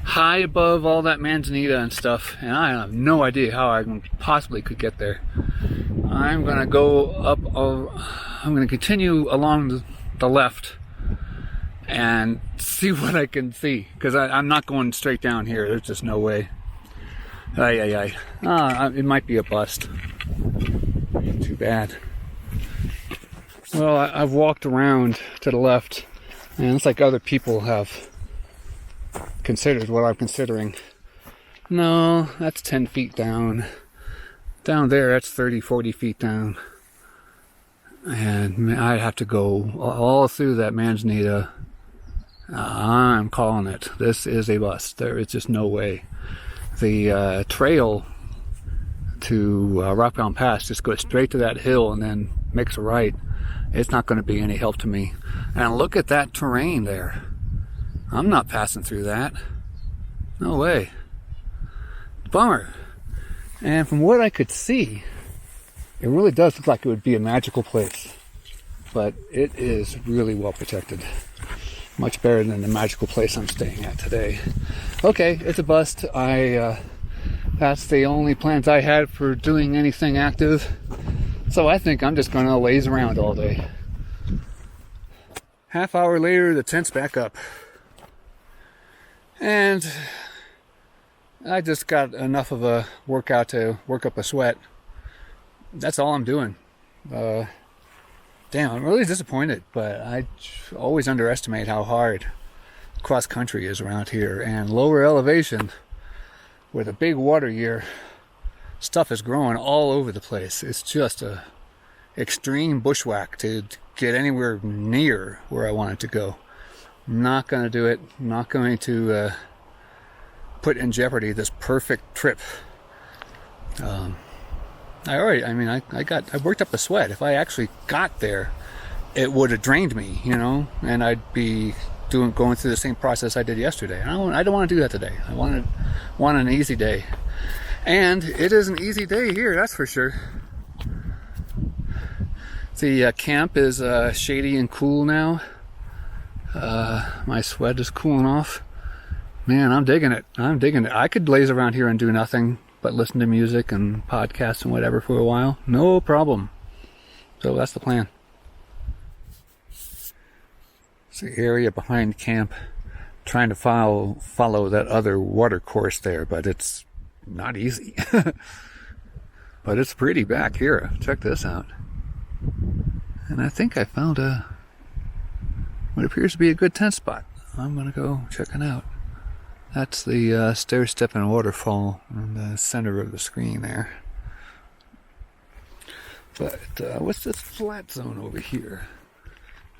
High above all that manzanita and stuff, and I have no idea how I possibly could get there. I'm going to go up, I'm going to continue along the left and see what I can see, because I'm not going straight down here. There's just no way. It might be a bust. Too bad. Well, I've walked around to the left, and it's like other people have considered what I'm considering. No, that's 10 feet down. Down there, that's 30, 40 feet down. And I'd have to go all through that manzanita. I'm calling it. This is a bust. There is just no way. The trail to Rockbound Pass just goes straight to that hill and then makes a right. It's not going to be any help to me. And look at that terrain there. I'm not passing through that. No way. Bummer. And from what I could see, it really does look like it would be a magical place. But it is really well protected. Much better than the magical place I'm staying at today. Okay, it's a bust. That's the only plans I had for doing anything active. So I think I'm just going to laze around all day. Half hour later, the tent's back up. And I just got enough of a workout to work up a sweat. That's all I'm doing. Damn, I'm really disappointed, but I always underestimate how hard cross country is around here. And lower elevation, with a big water year, stuff is growing all over the place. It's just a extreme bushwhack to get anywhere near where I want it to go. Not going to do it. Not going to put in jeopardy this perfect trip. I worked up a sweat. If I actually got there, it would have drained me, and I'd be going through the same process I did yesterday. I don't want to do that today. I want an easy day. And it is an easy day here, that's for sure. The camp is shady and cool now. My sweat is cooling off. Man, I'm digging it. I could laze around here and do nothing but listen to music and podcasts and whatever for a while. No problem. So that's the plan. It's the area behind camp. Trying to follow that other water course there, but it's not easy. But it's pretty back here. Check this out. And I think I found what appears to be a good tent spot. I'm going to go check it out. That's the stair-stepping waterfall in the center of the screen there. But what's this flat zone over here?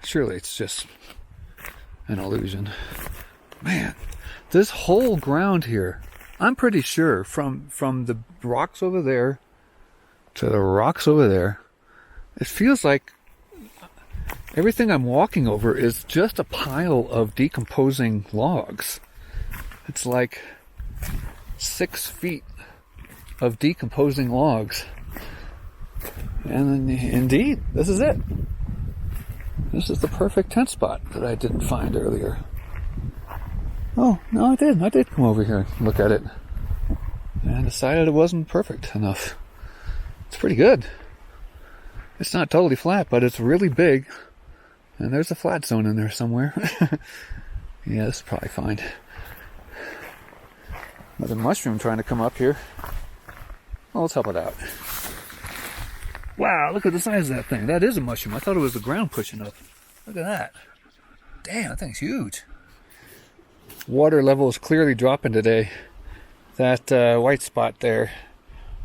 Surely it's just an illusion. Man, this whole ground here, I'm pretty sure from the rocks over there to the rocks over there, it feels like everything I'm walking over is just a pile of decomposing logs. It's like 6 feet of decomposing logs. And indeed, this is it. This is the perfect tent spot that I didn't find earlier. Oh, no, I did. I did come over here and look at it. And decided it wasn't perfect enough. It's pretty good. It's not totally flat, but it's really big. And there's a flat zone in there somewhere. Yeah, this is probably fine. Another mushroom trying to come up here. Well, let's help it out. Wow, look at the size of that thing. That is a mushroom. I thought it was the ground pushing up. Look at that. Damn, that thing's huge. Water level is clearly dropping today. That white spot there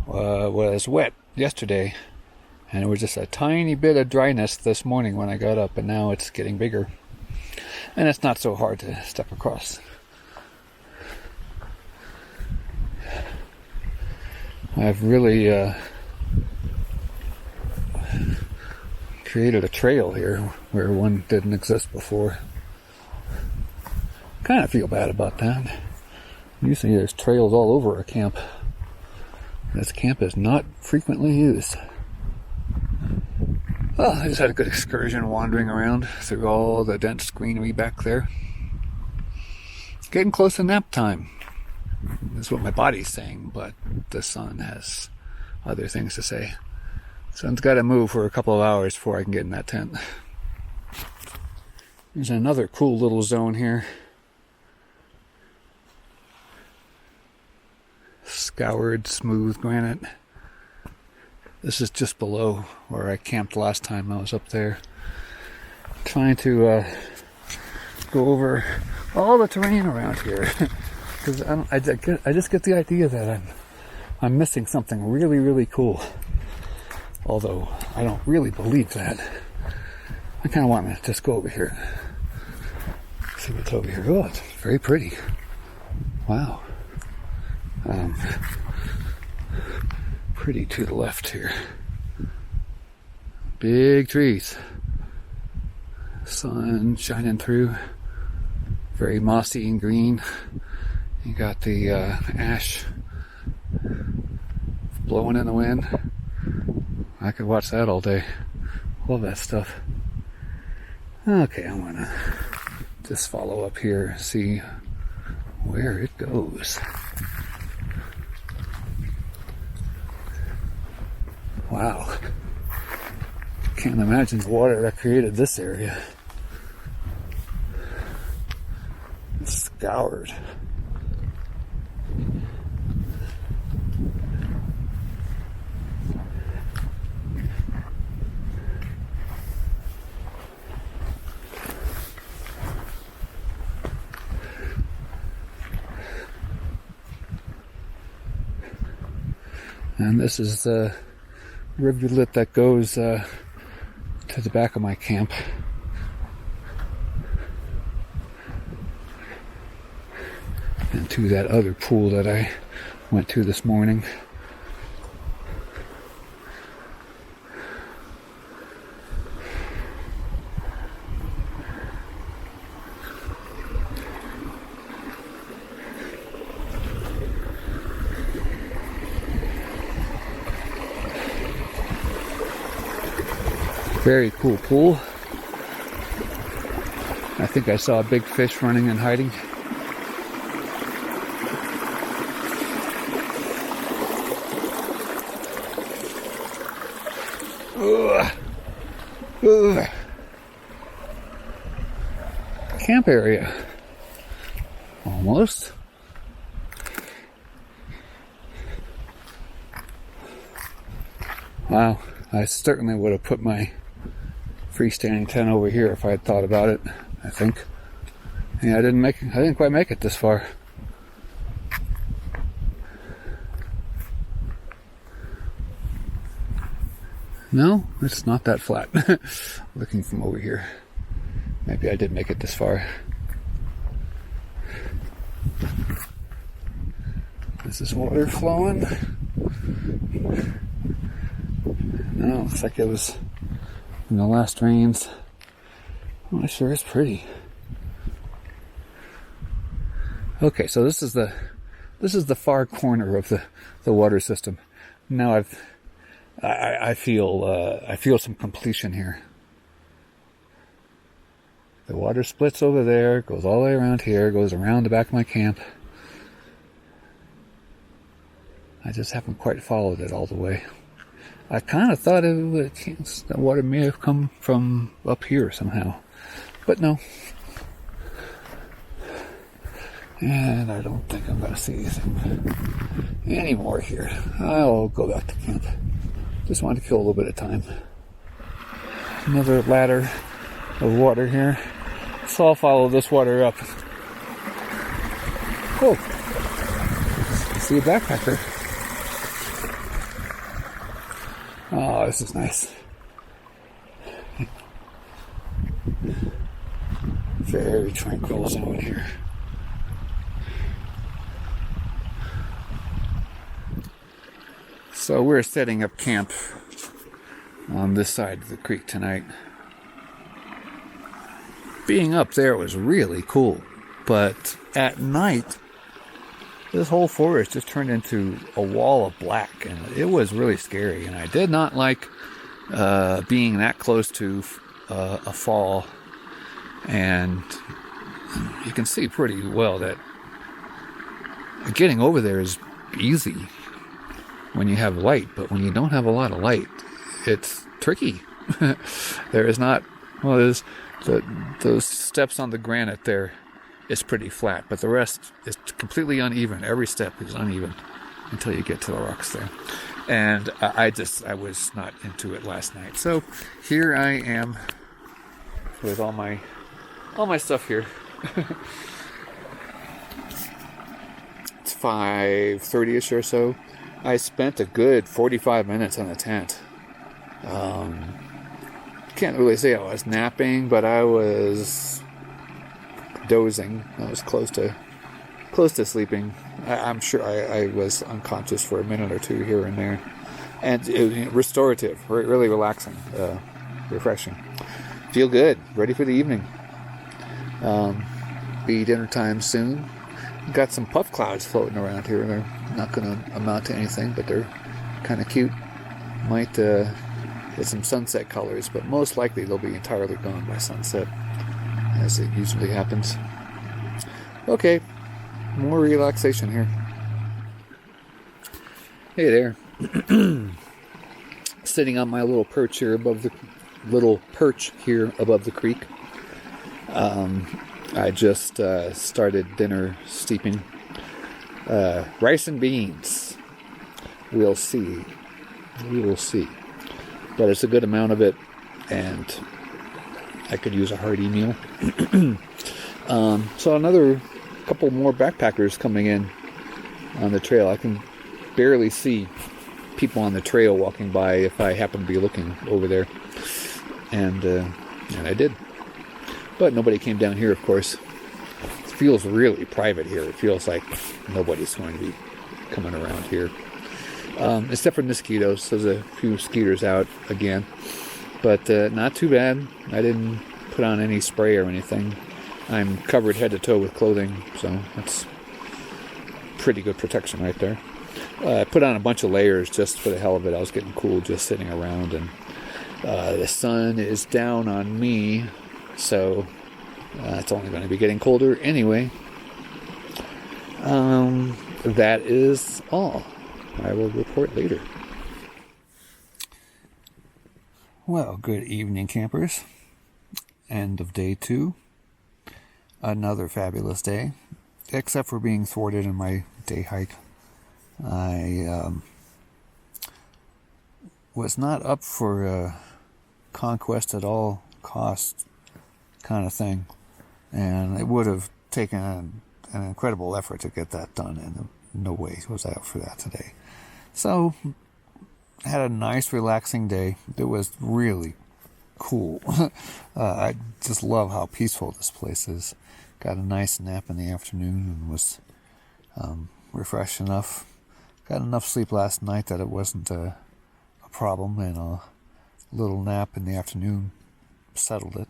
was wet yesterday. And it was just a tiny bit of dryness this morning when I got up. And now it's getting bigger. And it's not so hard to step across. I've really created a trail here where one didn't exist before. Kind of feel bad about that. Usually there's trails all over a camp. This camp is not frequently used. Well, I just had a good excursion wandering around through all the dense greenery back there. Getting close to nap time. That's what my body's saying, but the sun has other things to say. Sun's got to move for a couple of hours before I can get in that tent. There's another cool little zone here. Scoured, smooth granite. This is just below where I camped last time I was up there. Trying to go over all the terrain around here. Because I just get the idea that I'm missing something really, really cool. Although I don't really believe that. I kind of want to just go over here. See what's over here. Oh, it's very pretty. Wow. Pretty to the left here. Big trees. Sun shining through. Very mossy and green. You got the ash blowing in the wind. I could watch that all day. Love that stuff. Okay, I'm gonna just follow up here and see where it goes. Wow. Can't imagine the water that created this area. It's scoured. And this is the rivulet that goes to the back of my camp. And to that other pool that I went to this morning. Very cool pool. I think I saw a big fish running and hiding. Ugh. Ugh. Camp area. Almost. Wow, I certainly would have put my freestanding tent over here if I had thought about it, I think. Yeah, I didn't quite make it this far. No, it's not that flat. Looking from over here. Maybe I did make it this far. This is water flowing. No, looks like it was in the last rains. Oh, it sure is pretty. Okay, so this is the far corner of the water system. Now I feel some completion here. The water splits over there, goes all the way around here, goes around the back of my camp. I just haven't quite followed it all the way. I kind of thought the water may have come from up here somehow, but no. And I don't think I'm going to see anything anymore here. I'll go back to camp. Just wanted to kill a little bit of time. Another ladder of water here. So I'll follow this water up. Oh, see a backpacker. Oh, this is nice. Very tranquil zone here. So we're setting up camp on this side of the creek tonight. Being up there was really cool, but at night, this whole forest just turned into a wall of black, and it was really scary. And I did not like being that close to a fall, and you can see pretty well that getting over there is easy when you have light, but when you don't have a lot of light, it's tricky. There is not, well, there's those steps on the granite there is pretty flat, but the rest is completely uneven. Every step is uneven until you get to the rocks there. And I was not into it last night. So here I am with all my stuff here. It's 5:30ish or so. I spent a good 45 minutes on the tent. Can't really say I was napping, but I was dozing. I was close to sleeping. I'm sure I was unconscious for a minute or two here and there. And it, restorative, really relaxing, refreshing. Feel good, ready for the evening. Be dinner time soon. Got some puff clouds floating around here. They're not going to amount to anything, but they're kind of cute. Might get some sunset colors, but most likely they'll be entirely gone by sunset, as it usually happens. Okay, more relaxation here. Hey there. Sitting on my little perch here above the creek. I just started dinner steeping. Rice and beans. We'll see. We will see. But it's a good amount of it, and I could use a hearty meal. So another couple more backpackers coming in on the trail. I can barely see people on the trail walking by if I happen to be looking over there. And I did. But nobody came down here, of course. It feels really private here. It feels like nobody's going to be coming around here. Except for mosquitoes. There's a few mosquitoes out again. But not too bad. I didn't put on any spray or anything. I'm covered head to toe with clothing, so that's pretty good protection right there. I put on a bunch of layers just for the hell of it. I was getting cool just sitting around, and The sun is down on me, so it's only going to be getting colder anyway. That is all. I will report later. Well, good evening, campers. End of day 2. Another fabulous day, except for being thwarted in my day hike. I was not up for a conquest at all cost kind of thing, and it would have taken an incredible effort to get that done, and no way was I up for that today. So, had a nice relaxing day. It was really cool. I just love how peaceful this place is. Got a nice nap in the afternoon and was refreshed enough. Got enough sleep last night that it wasn't a problem, and a little nap in the afternoon settled it.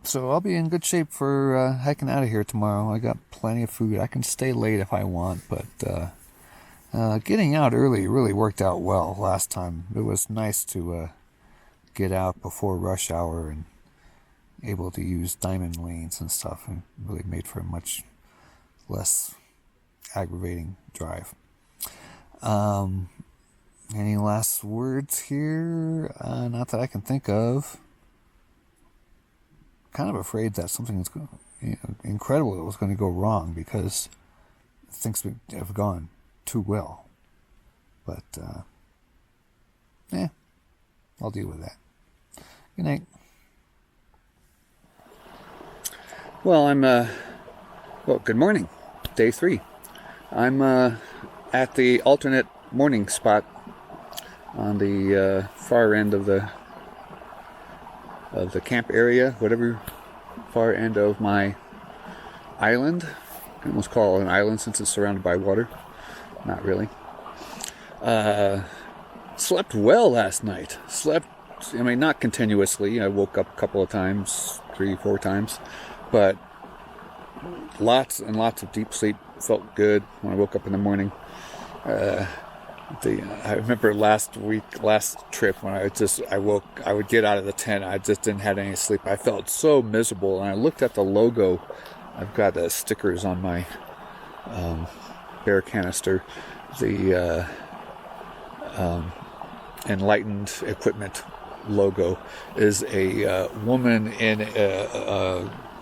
So I'll be in good shape for hiking out of here tomorrow. I got plenty of food. I can stay late if I want, but getting out early really worked out well last time. It was nice to get out before rush hour and able to use diamond lanes and stuff, and really made for a much less aggravating drive. Any last words here? Not that I can think of. Kind of afraid that something is incredible was going to go wrong because things have gone too well. But, I'll deal with that. Good night. Well, good morning. Day 3. I'm at the alternate morning spot on the far end of the camp area, whatever far end of my island. I almost call it an island since it's surrounded by water. Not really. Slept well last night. Not continuously. I woke up a couple of times, 3-4 times, but lots and lots of deep sleep. Felt good when I woke up in the morning. I remember last trip when I would get out of the tent. I just didn't have any sleep. I felt so miserable, and I looked at the logo. I've got the stickers on my bear canister. The Enlightened Equipment logo is a woman in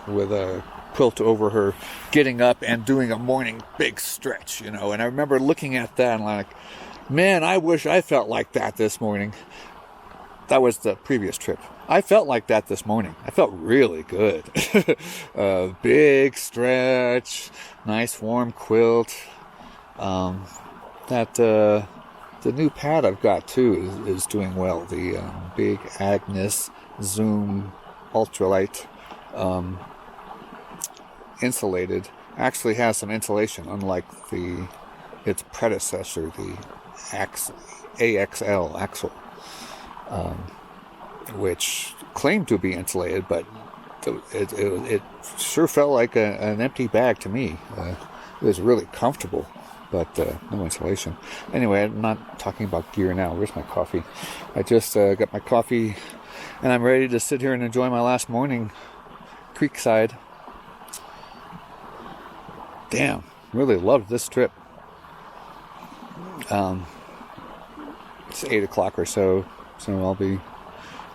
with a quilt over her, getting up and doing a morning big stretch, And I remember looking at that and like, man, I wish I felt like that this morning. That was the previous trip. I felt like that this morning. I felt really good. Big stretch, nice warm quilt. The new pad I've got too is doing well. The Big Agnes Zoom Ultralight insulated actually has some insulation, unlike its predecessor, the AXL Axle, which claimed to be insulated, but it sure felt like an empty bag to me. It was really comfortable, but no insulation. Anyway, I'm not talking about gear now. Where's my coffee? I just got my coffee, and I'm ready to sit here and enjoy my last morning creekside. Damn, really loved this trip. It's 8 o'clock or so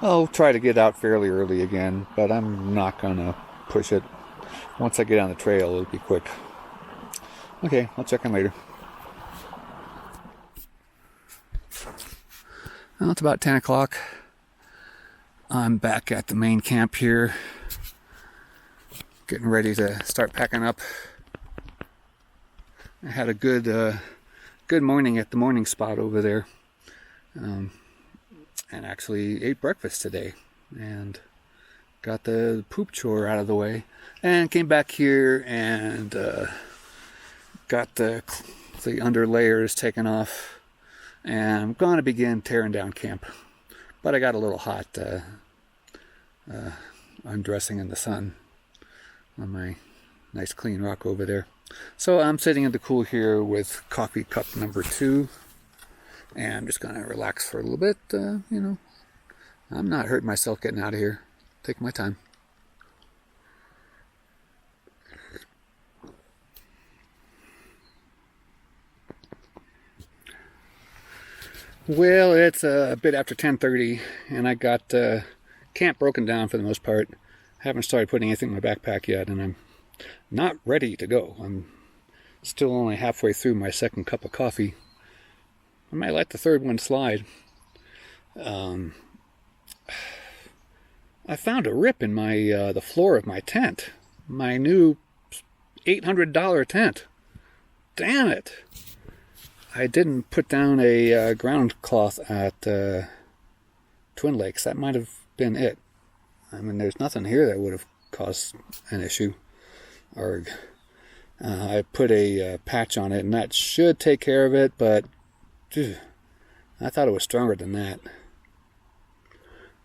I'll try to get out fairly early again, but I'm not gonna push it. Once I get on the trail, it'll be quick. Okay, I'll check in later. Well, it's about 10 o'clock. I'm back at the main camp here, getting ready to start packing up. I had a good morning at the morning spot over there, and actually ate breakfast today, and got the poop chore out of the way, and came back here and got the under layers taken off, and I'm going to begin tearing down camp. But I got a little hot undressing in the sun on my nice clean rock over there. So I'm sitting in the cool here with coffee cup number 2, And I'm just going to relax for a little bit. You know, I'm not hurting myself getting out of here. Take my time. Well, it's a bit after 10:30, and I got camp broken down for the most part. Haven't started putting anything in my backpack yet, and I'm not ready to go. I'm still only halfway through my second cup of coffee. I might let the third one slide. I found a rip in my the floor of my tent. My new $800 tent. Damn it! I didn't put down a ground cloth at Twin Lakes. That might have been it. I mean, there's nothing here that would have caused an issue. Or I put a patch on it, and that should take care of it, but phew, I thought it was stronger than that.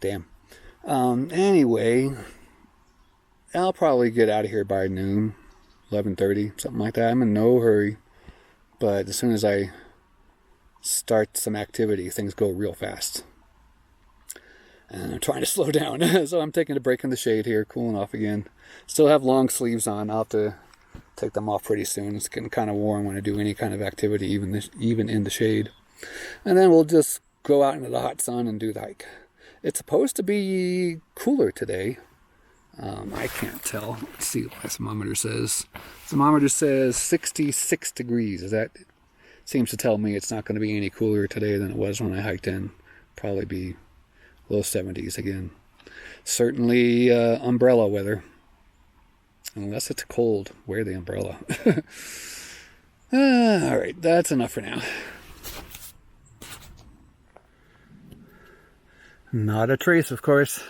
Damn. Anyway, I'll probably get out of here by noon, 11:30, something like that. I'm in no hurry. But as soon as I start some activity, things go real fast. And I'm trying to slow down. So I'm taking a break in the shade here, cooling off again. Still have long sleeves on. I'll have to take them off pretty soon. It's getting kind of warm when I do any kind of activity, even in the shade. And then we'll just go out into the hot sun and do the hike. It's supposed to be cooler today. I can't tell. Let's see what my thermometer says. Thermometer says 66 degrees. That seems to tell me it's not going to be any cooler today than it was when I hiked in. Probably be low 70s again. Certainly umbrella weather. Unless it's cold, wear the umbrella. All right, that's enough for now. Not a trace, of course.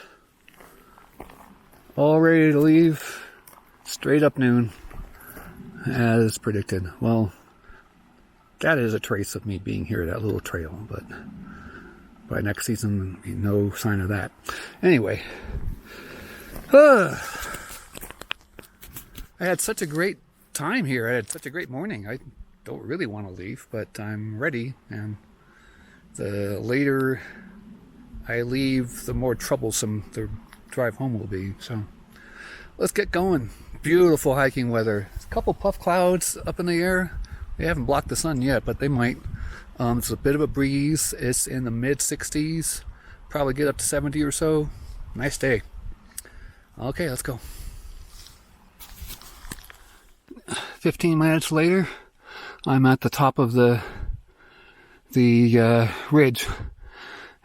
All ready to leave, straight up noon, as predicted. Well, that is a trace of me being here at that little trail, but by next season, no sign of that. Anyway, I had such a great time here. I had such a great morning. I don't really want to leave, but I'm ready, and the later I leave, the more troublesome the drive home will be. So let's get going. Beautiful hiking weather. A couple puff clouds up in the air. They haven't blocked the sun yet, but they might. It's a bit of a breeze. It's in the mid 60s. Probably get up to 70 or so. Nice day. Okay, let's go. 15 minutes later, I'm at the top of the ridge,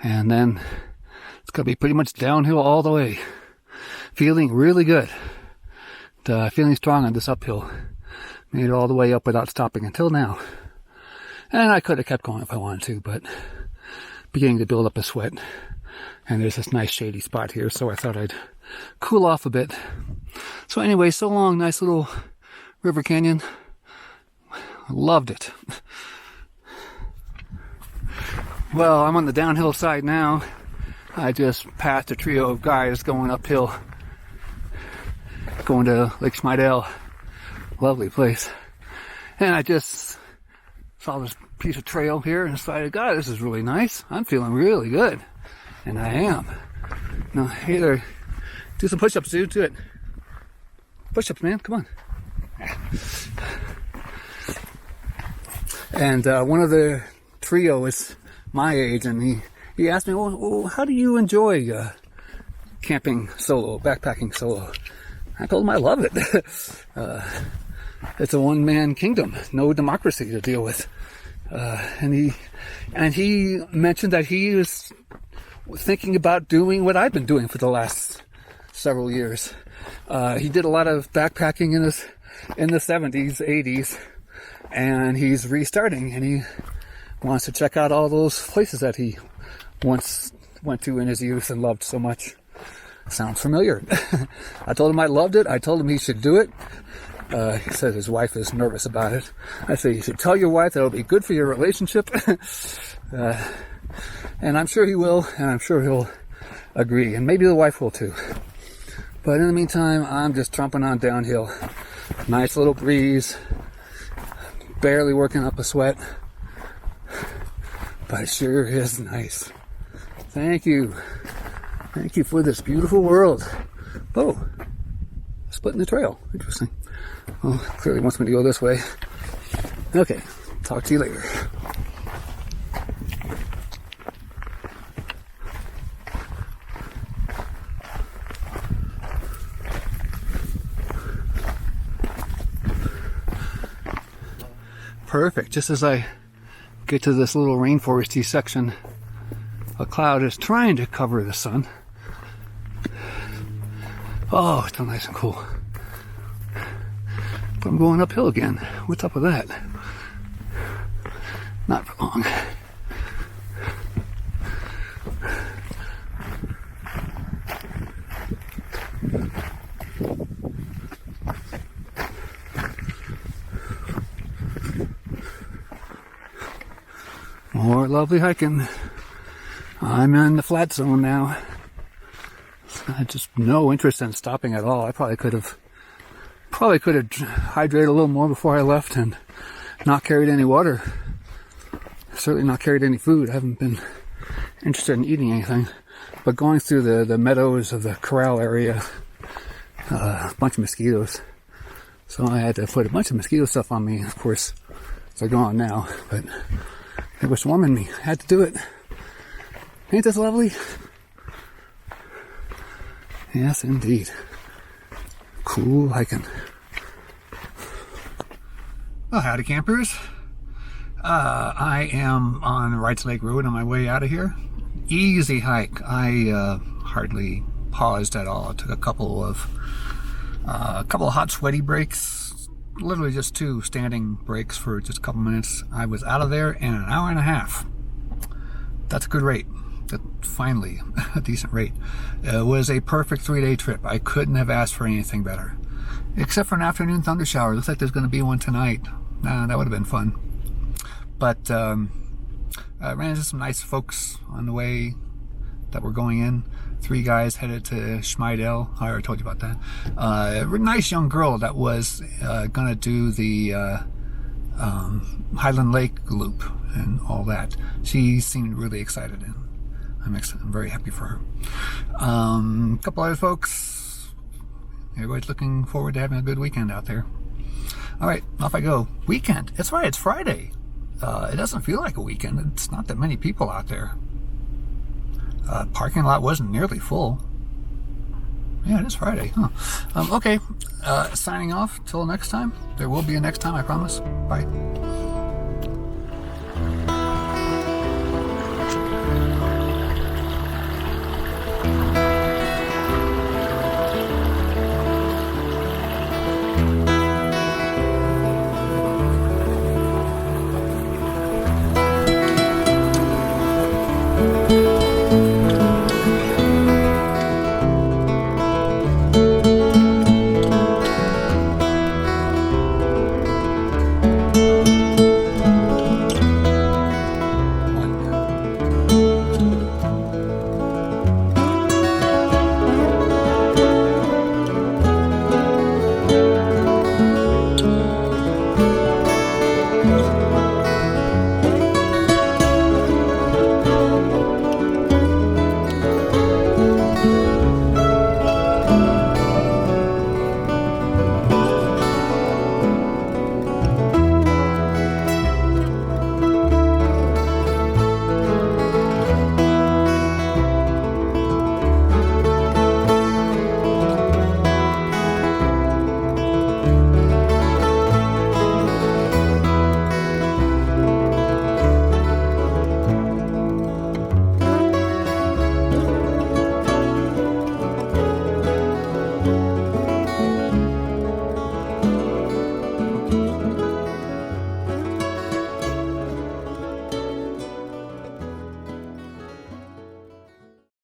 and then it's going to be pretty much downhill all the way. Feeling really good. Feeling strong on this uphill. Made it all the way up without stopping until now. And I could have kept going if I wanted to, but beginning to build up a sweat. And there's this nice shady spot here, so I thought I'd cool off a bit. So anyway, so long. Nice little river canyon. Loved it. Well, I'm on the downhill side now. I just passed a trio of guys going uphill, going to Lake Schmidel. Lovely place. And I just saw this piece of trail here and decided, God, this is really nice. I'm feeling really good. And I am. Now, hey there, do some push-ups, dude. Do it. Push-ups, man. Come on. And one of the trio is my age, and he asked me, well, how do you enjoy camping solo, backpacking solo? I told him I love it. It's a one-man kingdom, no democracy to deal with. And he mentioned that he was thinking about doing what I've been doing for the last several years. He did a lot of backpacking in the 70s, 80s, and he's restarting, and he wants to check out all those places that he once went to in his youth and loved so much. Sounds familiar. I told him I loved it. I told him he should do it. He said his wife is nervous about it. I said, you should tell your wife that it'll be good for your relationship. And I'm sure he will, and I'm sure he'll agree. And maybe the wife will too. But in the meantime, I'm just tromping on downhill. Nice little breeze. Barely working up a sweat. but it sure is nice. Thank you. Thank you for this beautiful world. Oh, splitting the trail. Interesting. Well, clearly wants me to go this way. Okay, talk to you later. Perfect. Just as I get to this little rainforesty section, a cloud is trying to cover the sun. Oh, it's so nice and cool. But I'm going uphill again. What's up with that? Not for long. More lovely hiking. I'm in the flat zone now. I had just no interest in stopping at all. I probably could have hydrated a little more before I left and not carried any water. Certainly not carried any food. I haven't been interested in eating anything. But going through the meadows of the corral area, a bunch of mosquitoes. So I had to put a bunch of mosquito stuff on me. Of course, they're gone now, but they were swarming me. I had to do it. Ain't this lovely? Yes, indeed. Cool hiking. Well, howdy campers. I am on Wrights Lake Road on my way out of here. Easy hike. I hardly paused at all. I took a couple of hot, sweaty breaks. Literally just 2 standing breaks for just a couple minutes. I was out of there in an hour and a half. That's a good rate. Finally, a decent rate. It was a perfect 3-day trip. I couldn't have asked for anything better. Except for an afternoon thunder shower. Looks like there's going to be one tonight. That would have been fun. But I ran into some nice folks on the way that were going in. 3 guys headed to Schmidel. I already told you about that. A nice young girl that was going to do the Highland Lake loop and all that. She seemed really excited, and I'm very happy for her. A couple other folks. Everybody's looking forward to having a good weekend out there. All right, off I go. Weekend. That's right, it's Friday. It doesn't feel like a weekend. It's not that many people out there. Parking lot wasn't nearly full. Yeah, it is Friday. Huh. Okay, signing off. Till next time. There will be a next time, I promise. Bye.